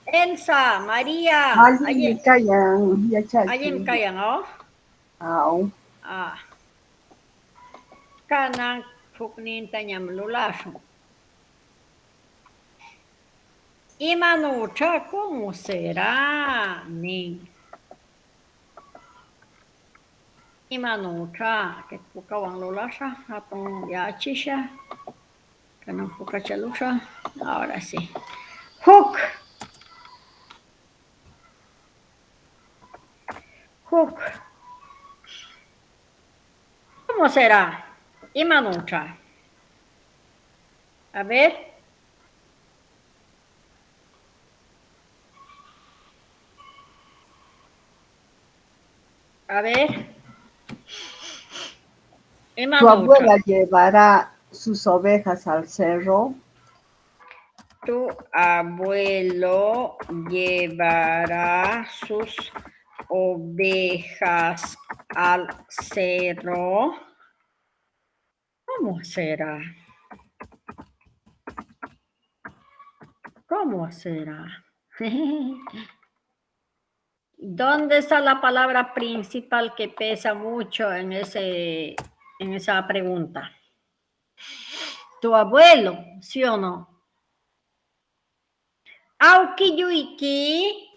Elsa, María. Allin kayan. Allí kayan, oh. Aw. Ah. Kanang fukninta nyam lulasho. Imanucha, ¿cómo será? Ni. Imanucha, que pukawang lulasha, atong yachisha. Kanang pukachalusha. Ahora sí. Hook. Hook. ¿Cómo será? Imanucha. A ver. A ver. Tu Imanucha. abuela llevará sus ovejas al cerro. Tu abuelo llevará sus ovejas al cerro. ¿Cómo será? ¿Cómo será? ¿Dónde está la palabra principal que pesa mucho en esa pregunta? Tu abuelo, ¿sí o no? Aukiyuiki.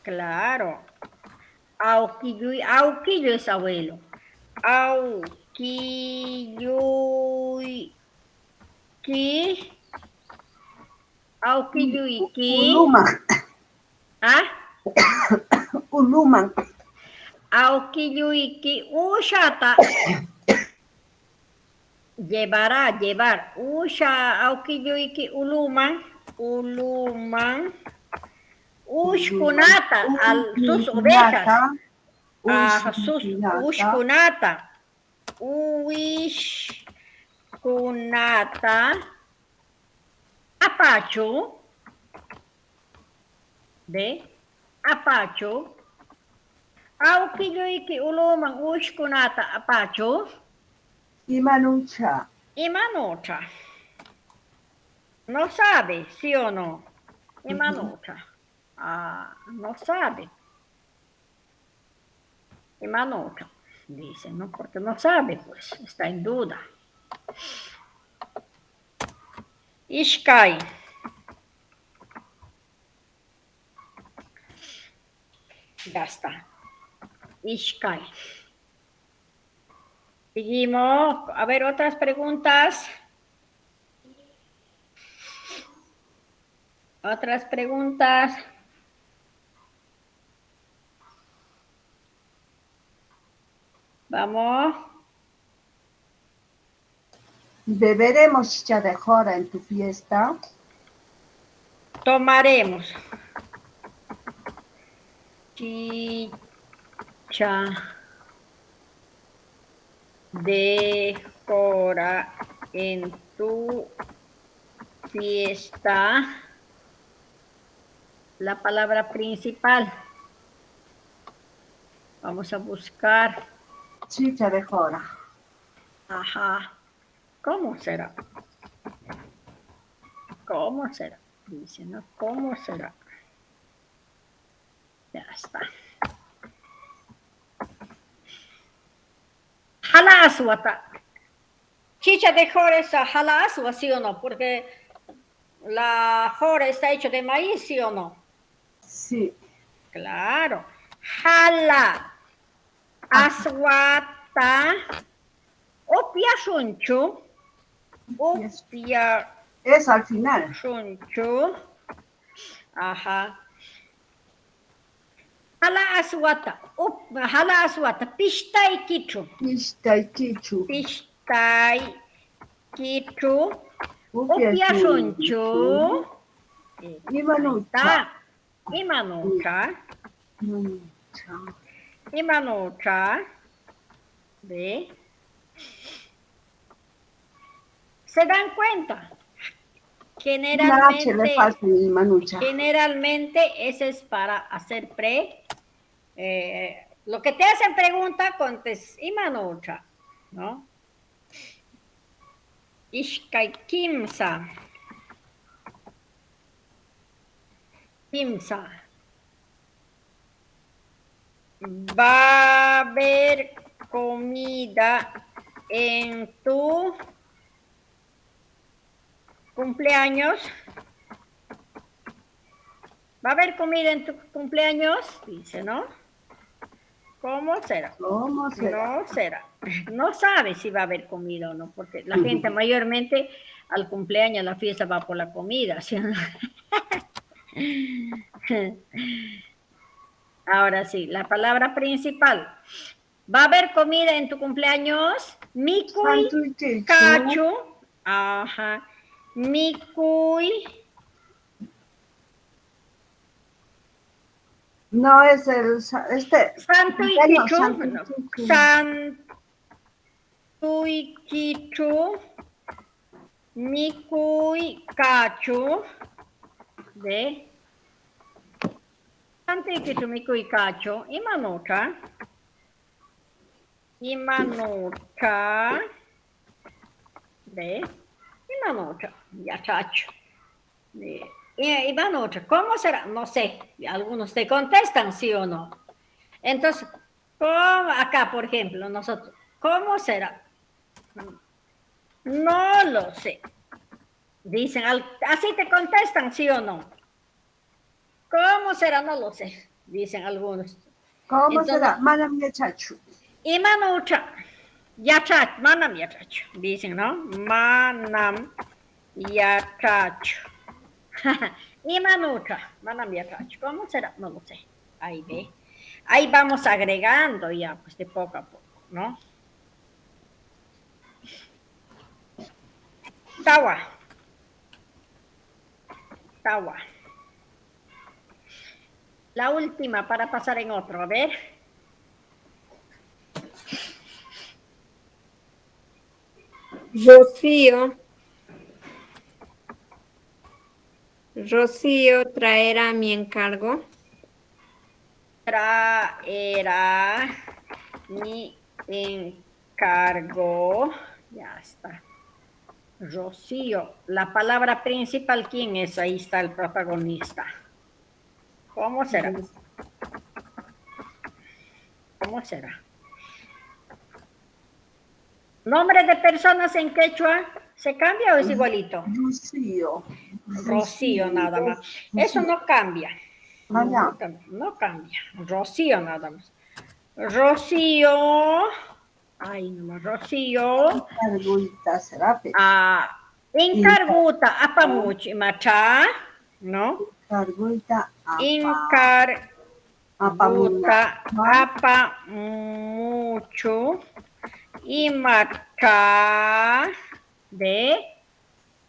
Claro. Auquillo es abuelo. Aukiyuiki. Aukiyuiki. Uluman. ¿Ah? Uluman. Aukiyuiki. Ushata. Llevar. Usha aukiyuiki uluman. Ushkunata, sus ovejas. Sus ushkunata. Uishkunata. Apacho. ¿Ve? Apacho. Aukiyuiki uluman ushkunata apacho. Imanucha. Imanucha. No sabe, ¿sí o no? Imanucha. No sabe. Imanucha. Dice, no, porque no sabe, pues, está en duda. Ishkai. Ya está. Ishkai. Seguimos. A ver, otras preguntas. Otras preguntas. Vamos. ¿Beberemos chicha de jora en tu fiesta? Tomaremos. Chicha de jora en tu fiesta. La palabra principal. Vamos a buscar. Chicha de jora. Ajá. ¿Cómo será? ¿Cómo será? Dice, ¿no? ¿Cómo será? Ya está. Jala aswata. Chicha de jora es jala aswa, ¿sí o no? Porque la jora está hecho de maíz, ¿sí o no? Sí. Claro. Jala aswata. Opia shunchu. Opia Es al final. shunchu. Ajá. Hala aswata. Pishtai kichu. Pishtai kichu. Pishtai kichu. Upia Opia shunchu. shunchu. Imanucha. Imanucha. Imanucha. Imanucha. ¿Ve? ¿Se dan cuenta? Una H le falta en Imanucha. Generalmente ese es para hacer lo que te hacen pregunta, contestas Imanucha, ¿no? Ishkai kimsa. Kimsa. Va a haber comida en tu cumpleaños. ¿Va a haber comida en tu cumpleaños? Dice, ¿no? ¿Cómo será? ¿Cómo será? No será. No sabe si va a haber comida o no, porque la gente mayormente al cumpleaños, a la fiesta va por la comida, ¿sí o no? Ahora sí, la palabra principal. ¿Va a haber comida en tu cumpleaños? Mikuy Santuichichu. kachu. Ajá. Mikuy. No es el, Santuikichu. Santuichichu. Santuikichu. Mikuy kachu. ¿Ve? Santuikichu mikuy kachu. Imanucha. Imanucha. ¿Ve? Imanucha. Ya chacho. Imanucha. ¿Cómo será? No sé. Algunos te contestan sí o no. Entonces, ¿cómo? Acá, por ejemplo, nosotros. ¿Cómo será? No lo sé. Dicen, así te contestan sí o no. ¿Cómo será? No lo sé. Dicen algunos. ¿Cómo Entonces, será? Manam yachachu. Imanucha. Yachach, manam yachach. Dicen, ¿no? Manam yachach. Imanucha, manam yachach. ¿Cómo será? No lo sé. Ahí ve. Ahí vamos agregando ya, pues de poco a poco, ¿no? Tawa. Tawa. La última para pasar en otro, a ver. Rocío. Rocío traerá mi encargo. Traerá mi encargo. Ya está. Rocío. La palabra principal, ¿quién es? Ahí está el protagonista. ¿Cómo será? ¿Cómo será? ¿Nombre de personas en quechua se cambia o es igualito? Rocío. Rocío nada más. Eso no cambia. Allá. No cambia. Rocío nada más. Rocío. Ay, no, Rocío. Carguita será. Encarguta apamuchi macha, ¿no? Carguita Encarguta apamucha. apamucho y macha de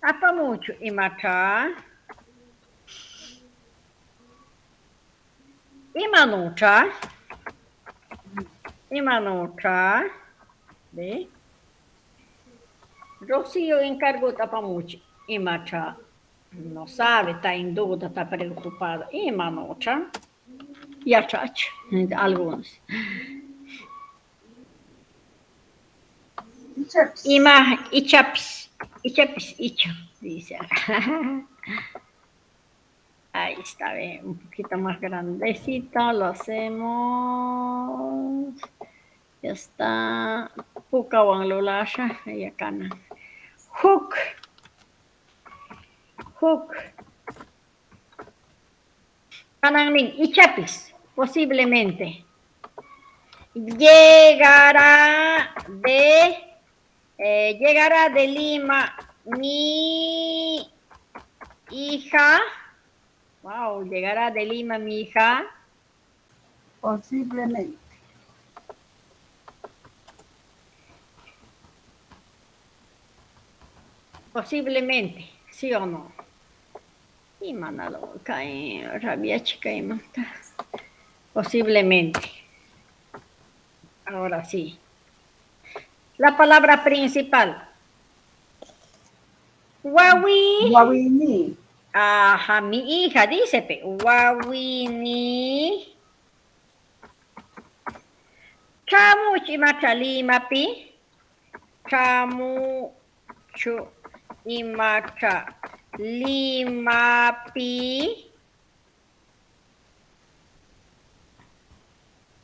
apamucho y macha y manucha de Rocío encargó tapamuchi y macha no sabe, está en duda, está preocupada y manocha ya chacho, algunos y chapis, dice. Ahí está, bien, un poquito más grandecito, lo hacemos. Ya está. Pukawan lulasha, y acá no. Hook. Kanangning, y chapis, posiblemente. Llegará de Lima mi hija. Wow, llegará de Lima mi hija. Posiblemente. Posiblemente, ¿sí o no? Y manalo, cae, rabia chica y mata. Posiblemente. Ahora sí. La palabra principal. Wawini. Wawini. Ajá, mi hija, dice, pe. Wawini. Chamu chimacha limapi. Chamu chu imacha limapi.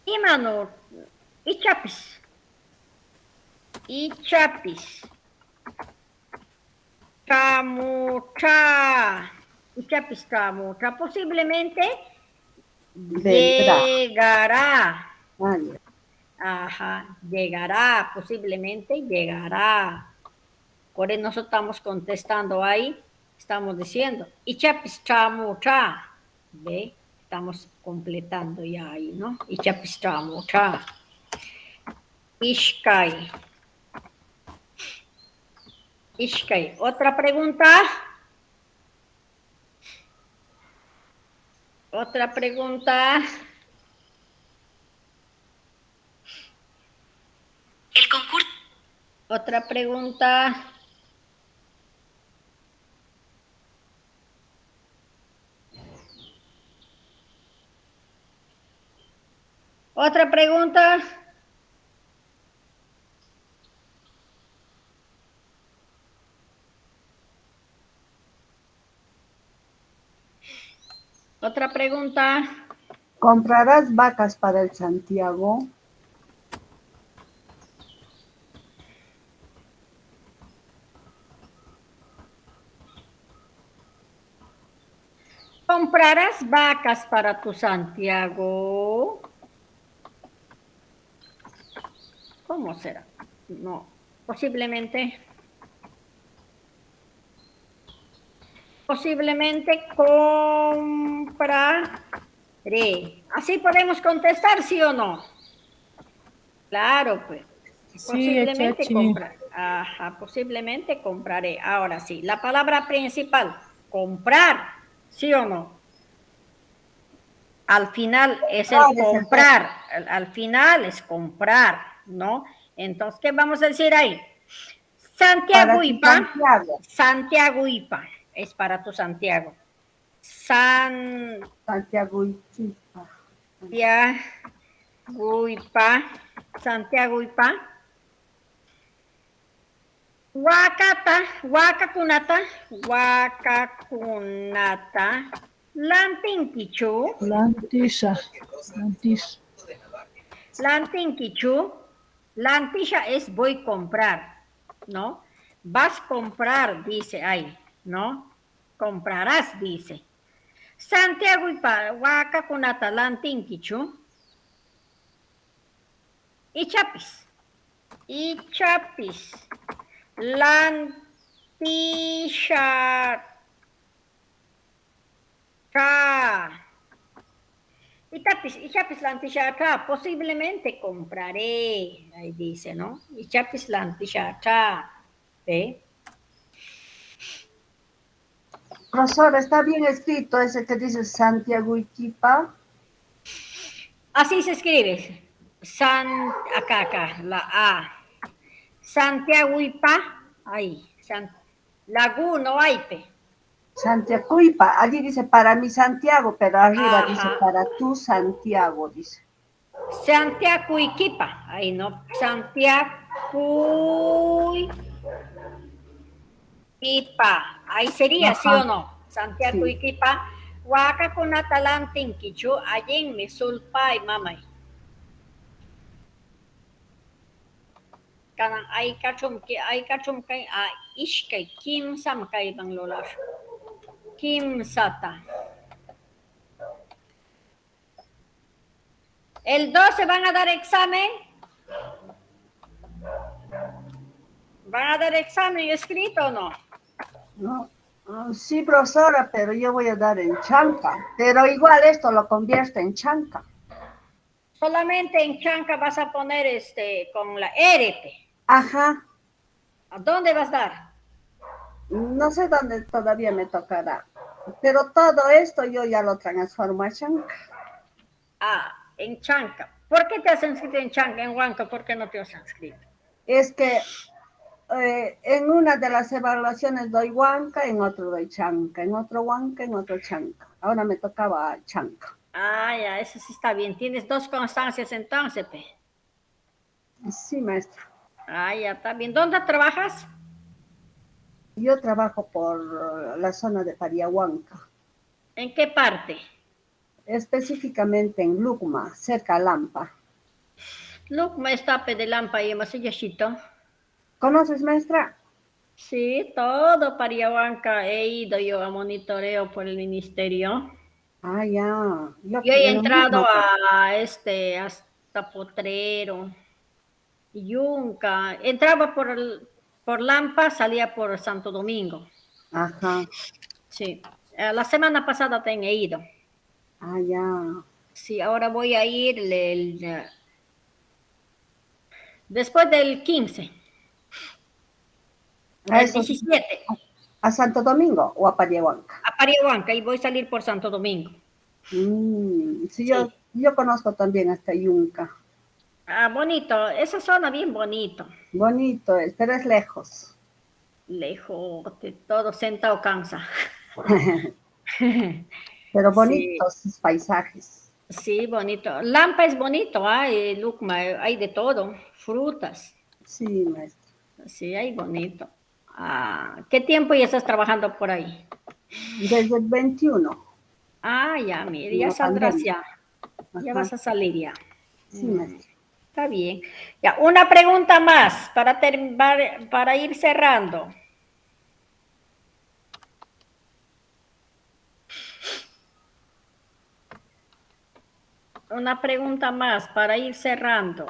Imano. Ichapis. Chamucha. Ichapis chamucha. Posiblemente llegará. Vale. Ajá, llegará, posiblemente llegará. Por eso nosotros estamos contestando ahí, estamos diciendo, Ichapis chamucha, ¿ve? Estamos completando ya ahí, ¿no? Ichapis chamucha. Ishkai. Ishkai. ¿Otra pregunta? ¿Otra pregunta? El concurso. ¿Otra pregunta? ¿Otra pregunta? ¿Otra pregunta? ¿Comprarás vacas para el Santiago? ¿Comprarás vacas para tu Santiago? ¿Cómo será? No, posiblemente. Posiblemente compraré. Así podemos contestar, ¿sí o no? Claro, pues. Sí, Posiblemente Chachi. comprar. Ajá, posiblemente compraré. Ahora sí, la palabra principal, comprar, ¿sí o no? Al final es el Comprar es el comprar. Al final es comprar, ¿no? Entonces, ¿qué vamos a decir ahí? para Santiago tu Ipa. Santiago. Santiago Ipa. Es para tu Santiago. Santiago Santiago y Chispa. Ipa. Santiago Ipa. Wakata, wakakunata, wakakunata, lantinkichu, Lantisa. Lantis. lantinkichu, lantisha es voy a comprar, ¿no? Vas a comprar, dice ahí, ¿no? Comprarás, dice. Santiago y wakakunata, lantinkichu, y chapis, lantisha. Y chapis lantisha, posiblemente compraré, ahí dice, ¿no? Y chapis lantisha, ¿ve? Profesor, ¿está bien escrito ese que dice Santiago y Chipa? Así se escribe. Acá, la A. Santiago y Pa, ahí. Laguno, Aipe. Santiago Ipa. Allí dice para mi Santiago, pero arriba dice Ajá. para tu Santiago, dice. Santiago y Kipa, ahí no. Santiago Ipa, ahí sería, ¿sí o Ajá, no? Santiago sí. Iquipa, Waka con Atalantin Kichu, Ayen me sulpa y mamay. Kanan ay kachum kay a ishkay kim sam kay bang lolar. Kim sata. El 12 van a dar examen. ¿Van a dar examen escrito o no? ¿No? Sí, profesora, pero yo voy a dar en chanca. Pero igual esto lo convierte en chanca. Solamente en chanca vas a poner con la RP. Ajá. ¿A dónde vas a dar? No sé dónde todavía me tocará. Pero todo esto yo ya lo transformo a chanca. Ah, en chanca. ¿Por qué te has inscrito en chanca, en huanca? ¿Por qué no te has inscrito? Es que en una de las evaluaciones doy huanca, en otro doy chanca, en otro huanca, en otro chanca. Ahora me tocaba chanca. Ah, ya, eso sí está bien. Tienes dos constancias entonces, pe. Sí, maestra. Ah, ya está bien. ¿Dónde trabajas? Yo trabajo por la zona de Pariahuanca, ¿En qué parte? específicamente en Lucma, cerca a Lampa. Look, me está pe de lampa y masillashito. ¿Conoces, maestra? Sí, todo Pariahuanca he ido yo a monitoreo por el ministerio. Ah, ya. Yo he En lo entrado mismo, pues. a Potrero, Yunca. Entraba por Lampa, salía por Santo Domingo. Ajá. Sí. La semana pasada te he ido. Ah, ya. Sí, ahora voy a ir después del 15, ¿A, el 17, a Santo Domingo o a Pariahuanca? a Pariahuanca, y voy a salir por Santo Domingo. Sí, Sí. yo conozco también hasta Yunca. Ah, bonito, esa zona bien bonito. Bonito es, pero es lejos. Lejos de todo, sentado cansa. Pero Sí, bonitos sus paisajes. sí, bonito. Lampa es bonito, hay Lucma, hay de todo, frutas. Sí, maestro. Sí, hay bonito. Ah, ¿qué tiempo ya estás trabajando por ahí? Desde el 21, Ah, ya, mire, ya la saldrás pandemia. ya. Ya Ajá. vas a salir ya. Sí, maestro. Está bien. Ya, una pregunta más para ir cerrando. Una pregunta más para ir cerrando.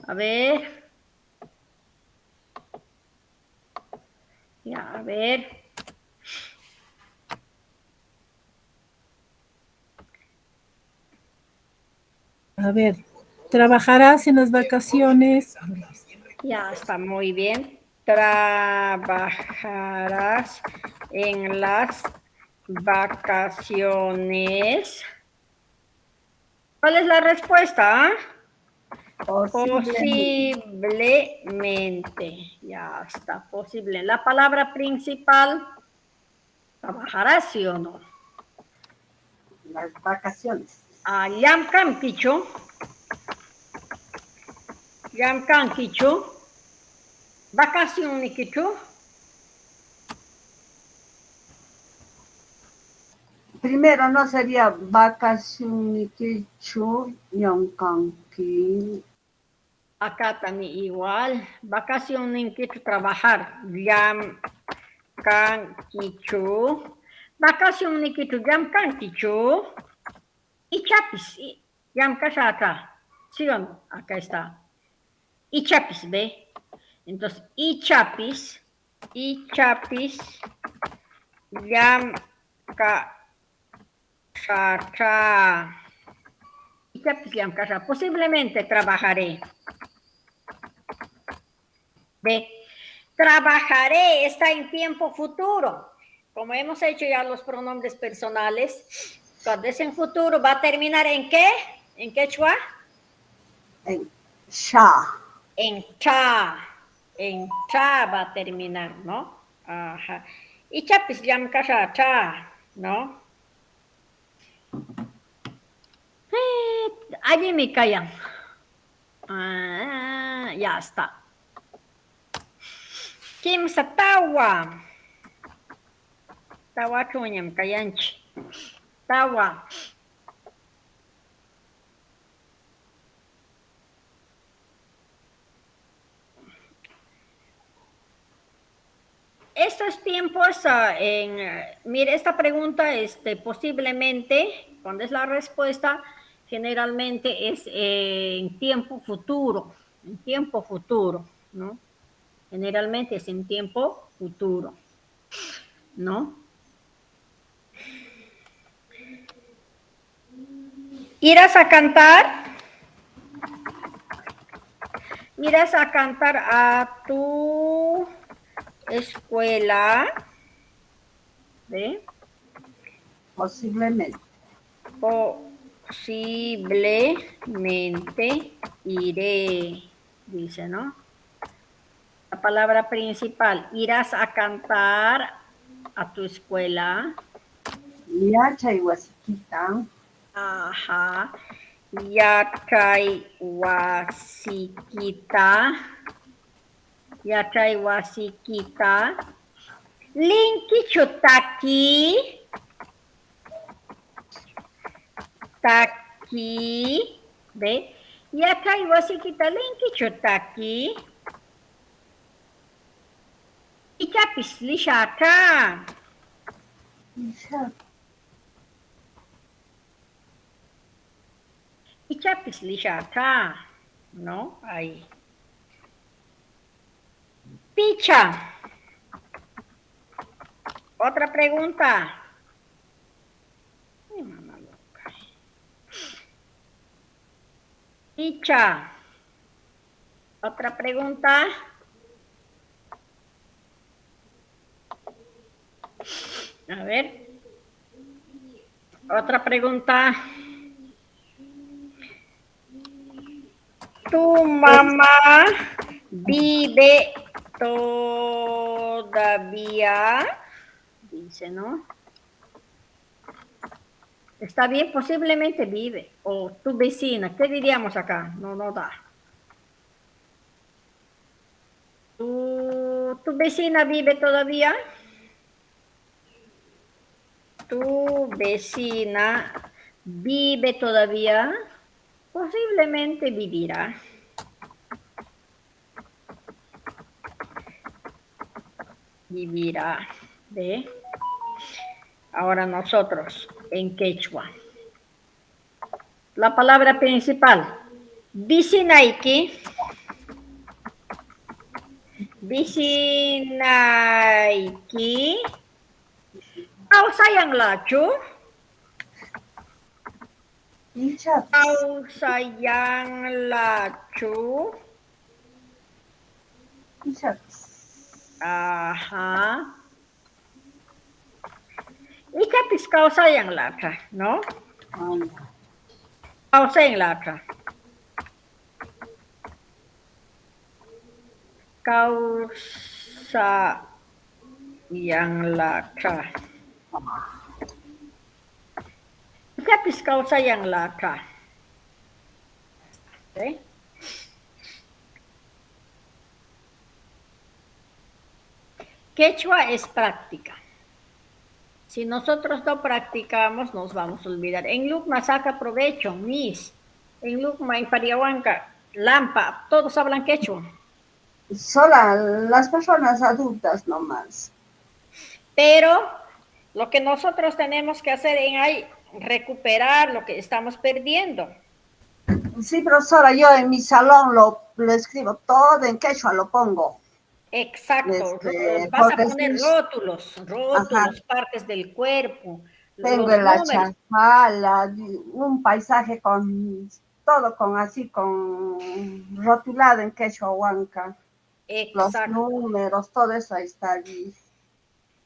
A ver. Ya, a ver. A ver, ¿trabajarás en las vacaciones? Ya está muy bien. Trabajarás en las vacaciones. ¿Cuál es la respuesta? Posiblemente. Posiblemente. Ya está, posible. La palabra principal, ¿trabajarás sí o no? Las vacaciones. Llamkan kichu. Llamkan kichu. Vacación ni kichu. Primero no sería vacaciones Yonkanki. Acá también igual. Vacación ni kichu, trabajar. Llamkan kichu. Vacación ni kichu. Llamkan kichu. Y chapis. Llamkashata. ¿Sí o no? Acá está. Y chapis, ¿ve? Entonces, y chapis, yam, y chapis, yam, posiblemente trabajaré. ¿Ve? Trabajaré está en tiempo futuro. Como hemos hecho ya los pronombres personales, cuando es en futuro, ¿va a terminar en qué? ¿En quechua? En Sha. En cha. En cha va a terminar, ¿no? Ajá. Y chapis yam kasha cha, ¿no? Allí me callan. Ya está. Kim sa tawa. Tawa chunyam kayanchi. Tawa. Estos tiempos, mire, esta pregunta, posiblemente, cuando es la respuesta, generalmente es en tiempo futuro, ¿no? Generalmente es en tiempo futuro, ¿no? ¿Irás a cantar? ¿Irás a cantar a tu escuela? ¿Ve? Posiblemente. Posiblemente iré, dice, ¿no? La palabra principal, irás a cantar a tu escuela. Yacha y Huasiquita. Ajá. Yachay Wasikita. Yachay Wasikita. Linki chutaki. Taki. ¿Ve? Yachay Wasikita linki chutaki. Ichapis lishata. Ichapis lishaka, ¿no? Ahí. Picha. Otra pregunta. Ay, mamá loca. Picha. Otra pregunta. A ver. Otra pregunta. ¿Tu mamá vive todavía? Dice, ¿no? Está bien, posiblemente vive. O tu vecina, ¿qué diríamos acá? No, no da. ¿Tu vecina vive todavía? ¿Tu vecina vive todavía? Posiblemente vivirá. Vivirá. ¿Ve? Ahora nosotros, en quechua. La palabra principal. Vicinaiki. Vicinaiki. Kausayang lachu. Ichapis. Kausayang lachu. Ichapis. Ajá. Ichapis kausayang latra, ¿no? Kausayang latra. Kausayang latra. Ichapis kausayang latra. ¿Okay? Quechua es práctica. Si nosotros no practicamos, nos vamos a olvidar. En Lucma saca provecho, Miss. En Lucma, en Pariahuanca, Lampa, todos hablan quechua. Solo las personas adultas nomás. Pero lo que nosotros tenemos que hacer es recuperar lo que estamos perdiendo. Sí, profesora, yo en mi salón lo escribo todo en quechua, lo pongo. Exacto. Vas a poner rótulos, Ajá. partes del cuerpo. Tengo los la números. chancala, un paisaje con todo con rotulado en quechua huanca. Exacto. Los números, todo eso ahí está allí.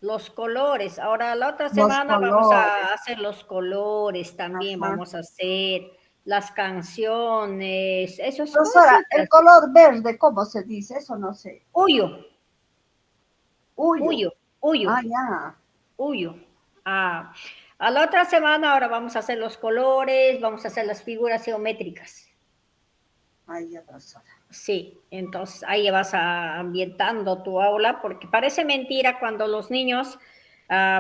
Los colores. Ahora la otra Los semana vamos colores. a hacer los colores también. Ajá. Vamos a hacer las canciones, esas Profesora, cositas. el color verde, ¿cómo se dice? Eso no sé. Huyo, Huyo. huyo, Ah, ya. huyo. Ah, a la otra semana ahora vamos a hacer los colores, vamos a hacer las figuras geométricas. Ay, ya, profesora. Sí, entonces ahí vas ambientando tu aula, porque parece mentira cuando los niños,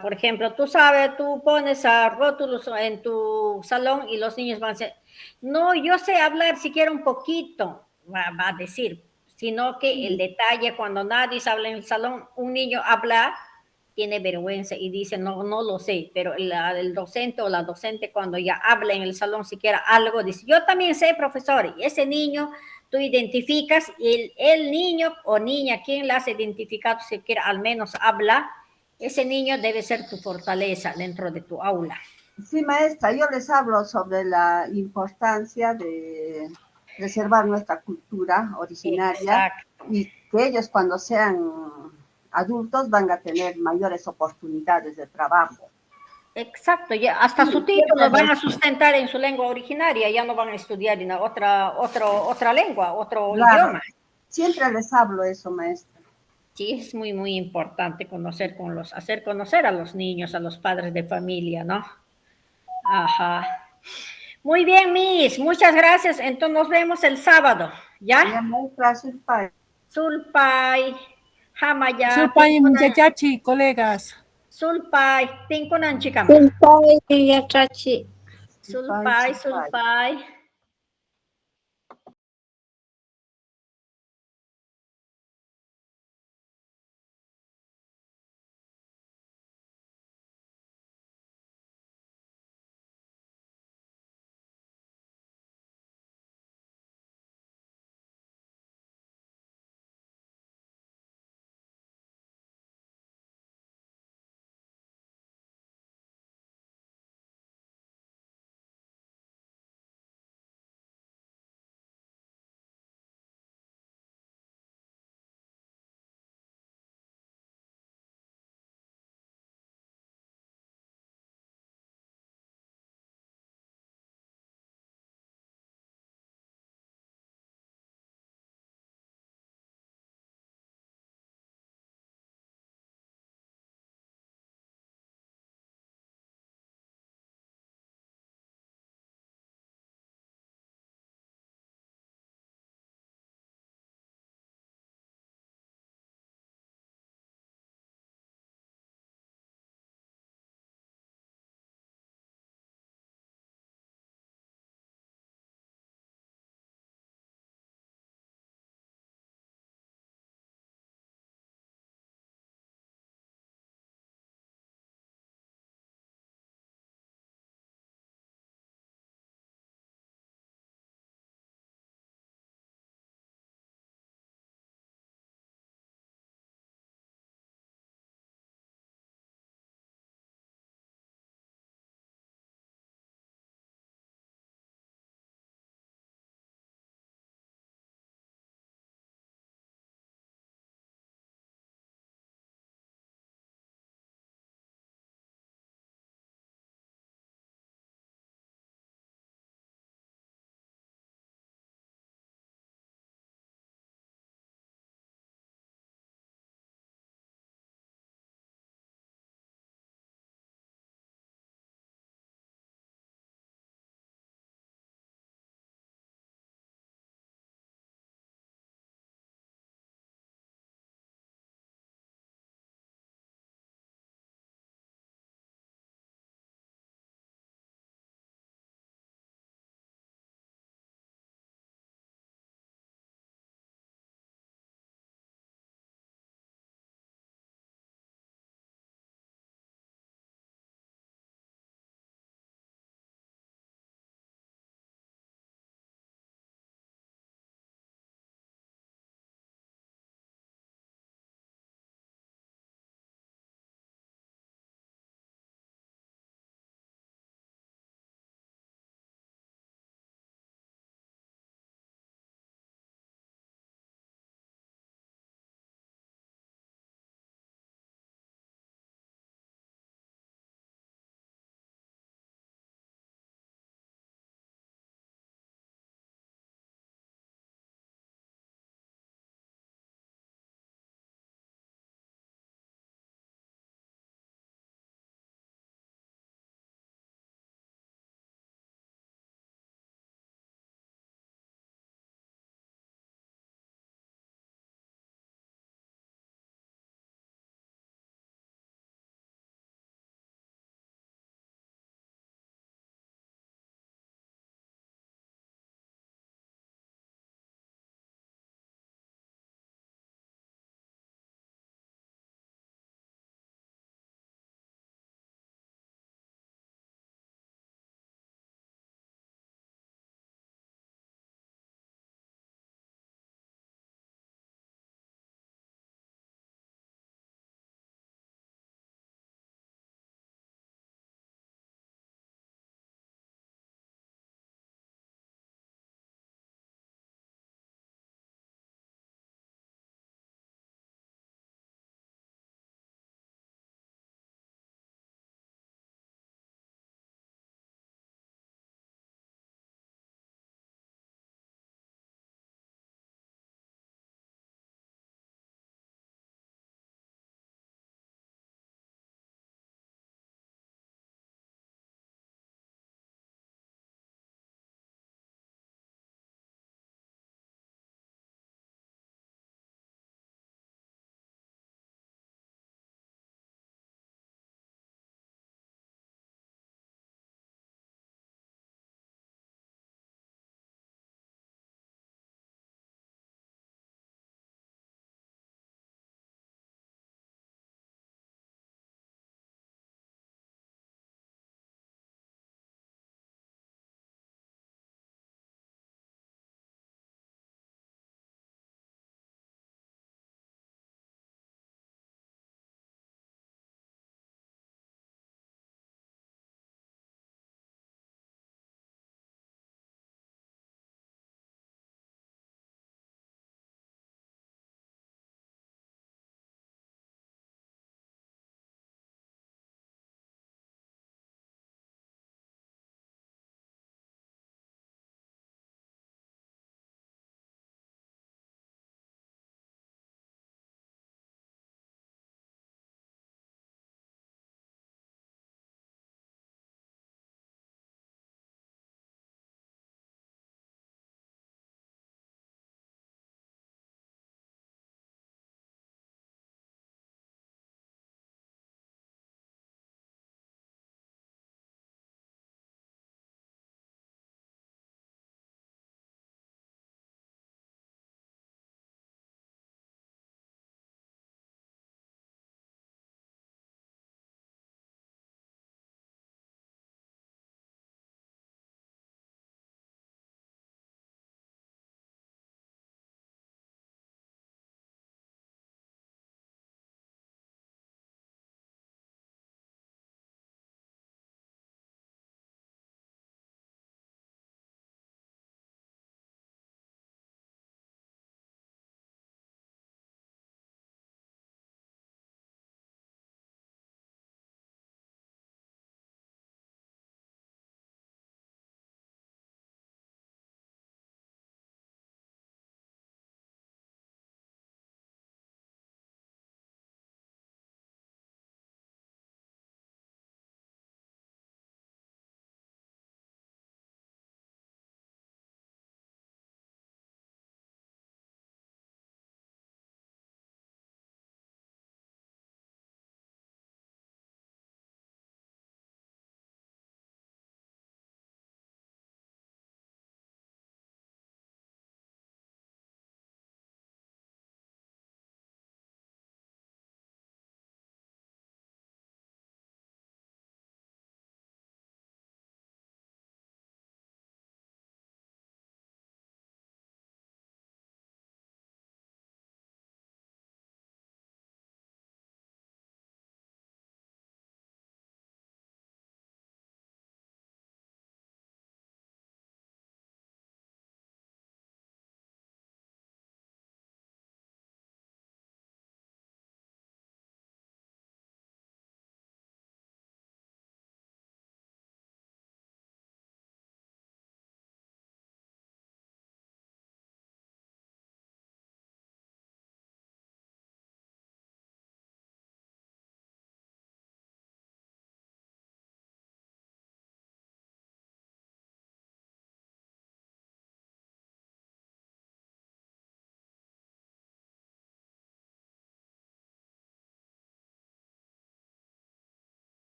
por ejemplo, tú sabes, tú pones rótulos en tu salón y los niños van a decir, no, yo sé hablar siquiera un poquito, va a decir, sino que el detalle cuando nadie habla en el salón, un niño habla, tiene vergüenza y dice, no, no lo sé, pero el docente o la docente cuando ya habla en el salón siquiera algo, dice, yo también sé, profesor, y ese niño tú identificas y el niño o niña, quien la has identificado, siquiera al menos habla, ese niño debe ser tu fortaleza dentro de tu aula. Sí, maestra, yo les hablo sobre la importancia de preservar nuestra cultura originaria. Exacto. Y que ellos cuando sean adultos van a tener mayores oportunidades de trabajo. Exacto, ya hasta Sí, su título siempre van a sustentar en su lengua originaria, ya no van a estudiar en otra lengua, otro Claro. idioma. Siempre les hablo eso, maestra. Sí, es muy, muy importante hacer conocer a los niños, a los padres de familia, ¿no? Ajá. Muy bien, Miss, muchas gracias. Entonces nos vemos el sábado, ¿ya? Ya, maestra, Sulpay. Sulpay, Hamaya. Sulpay Yayachi, colegas. Sulpay, Tinkunan Chikama. Sulpay, Yatrachi. Sulpay, Sulpay.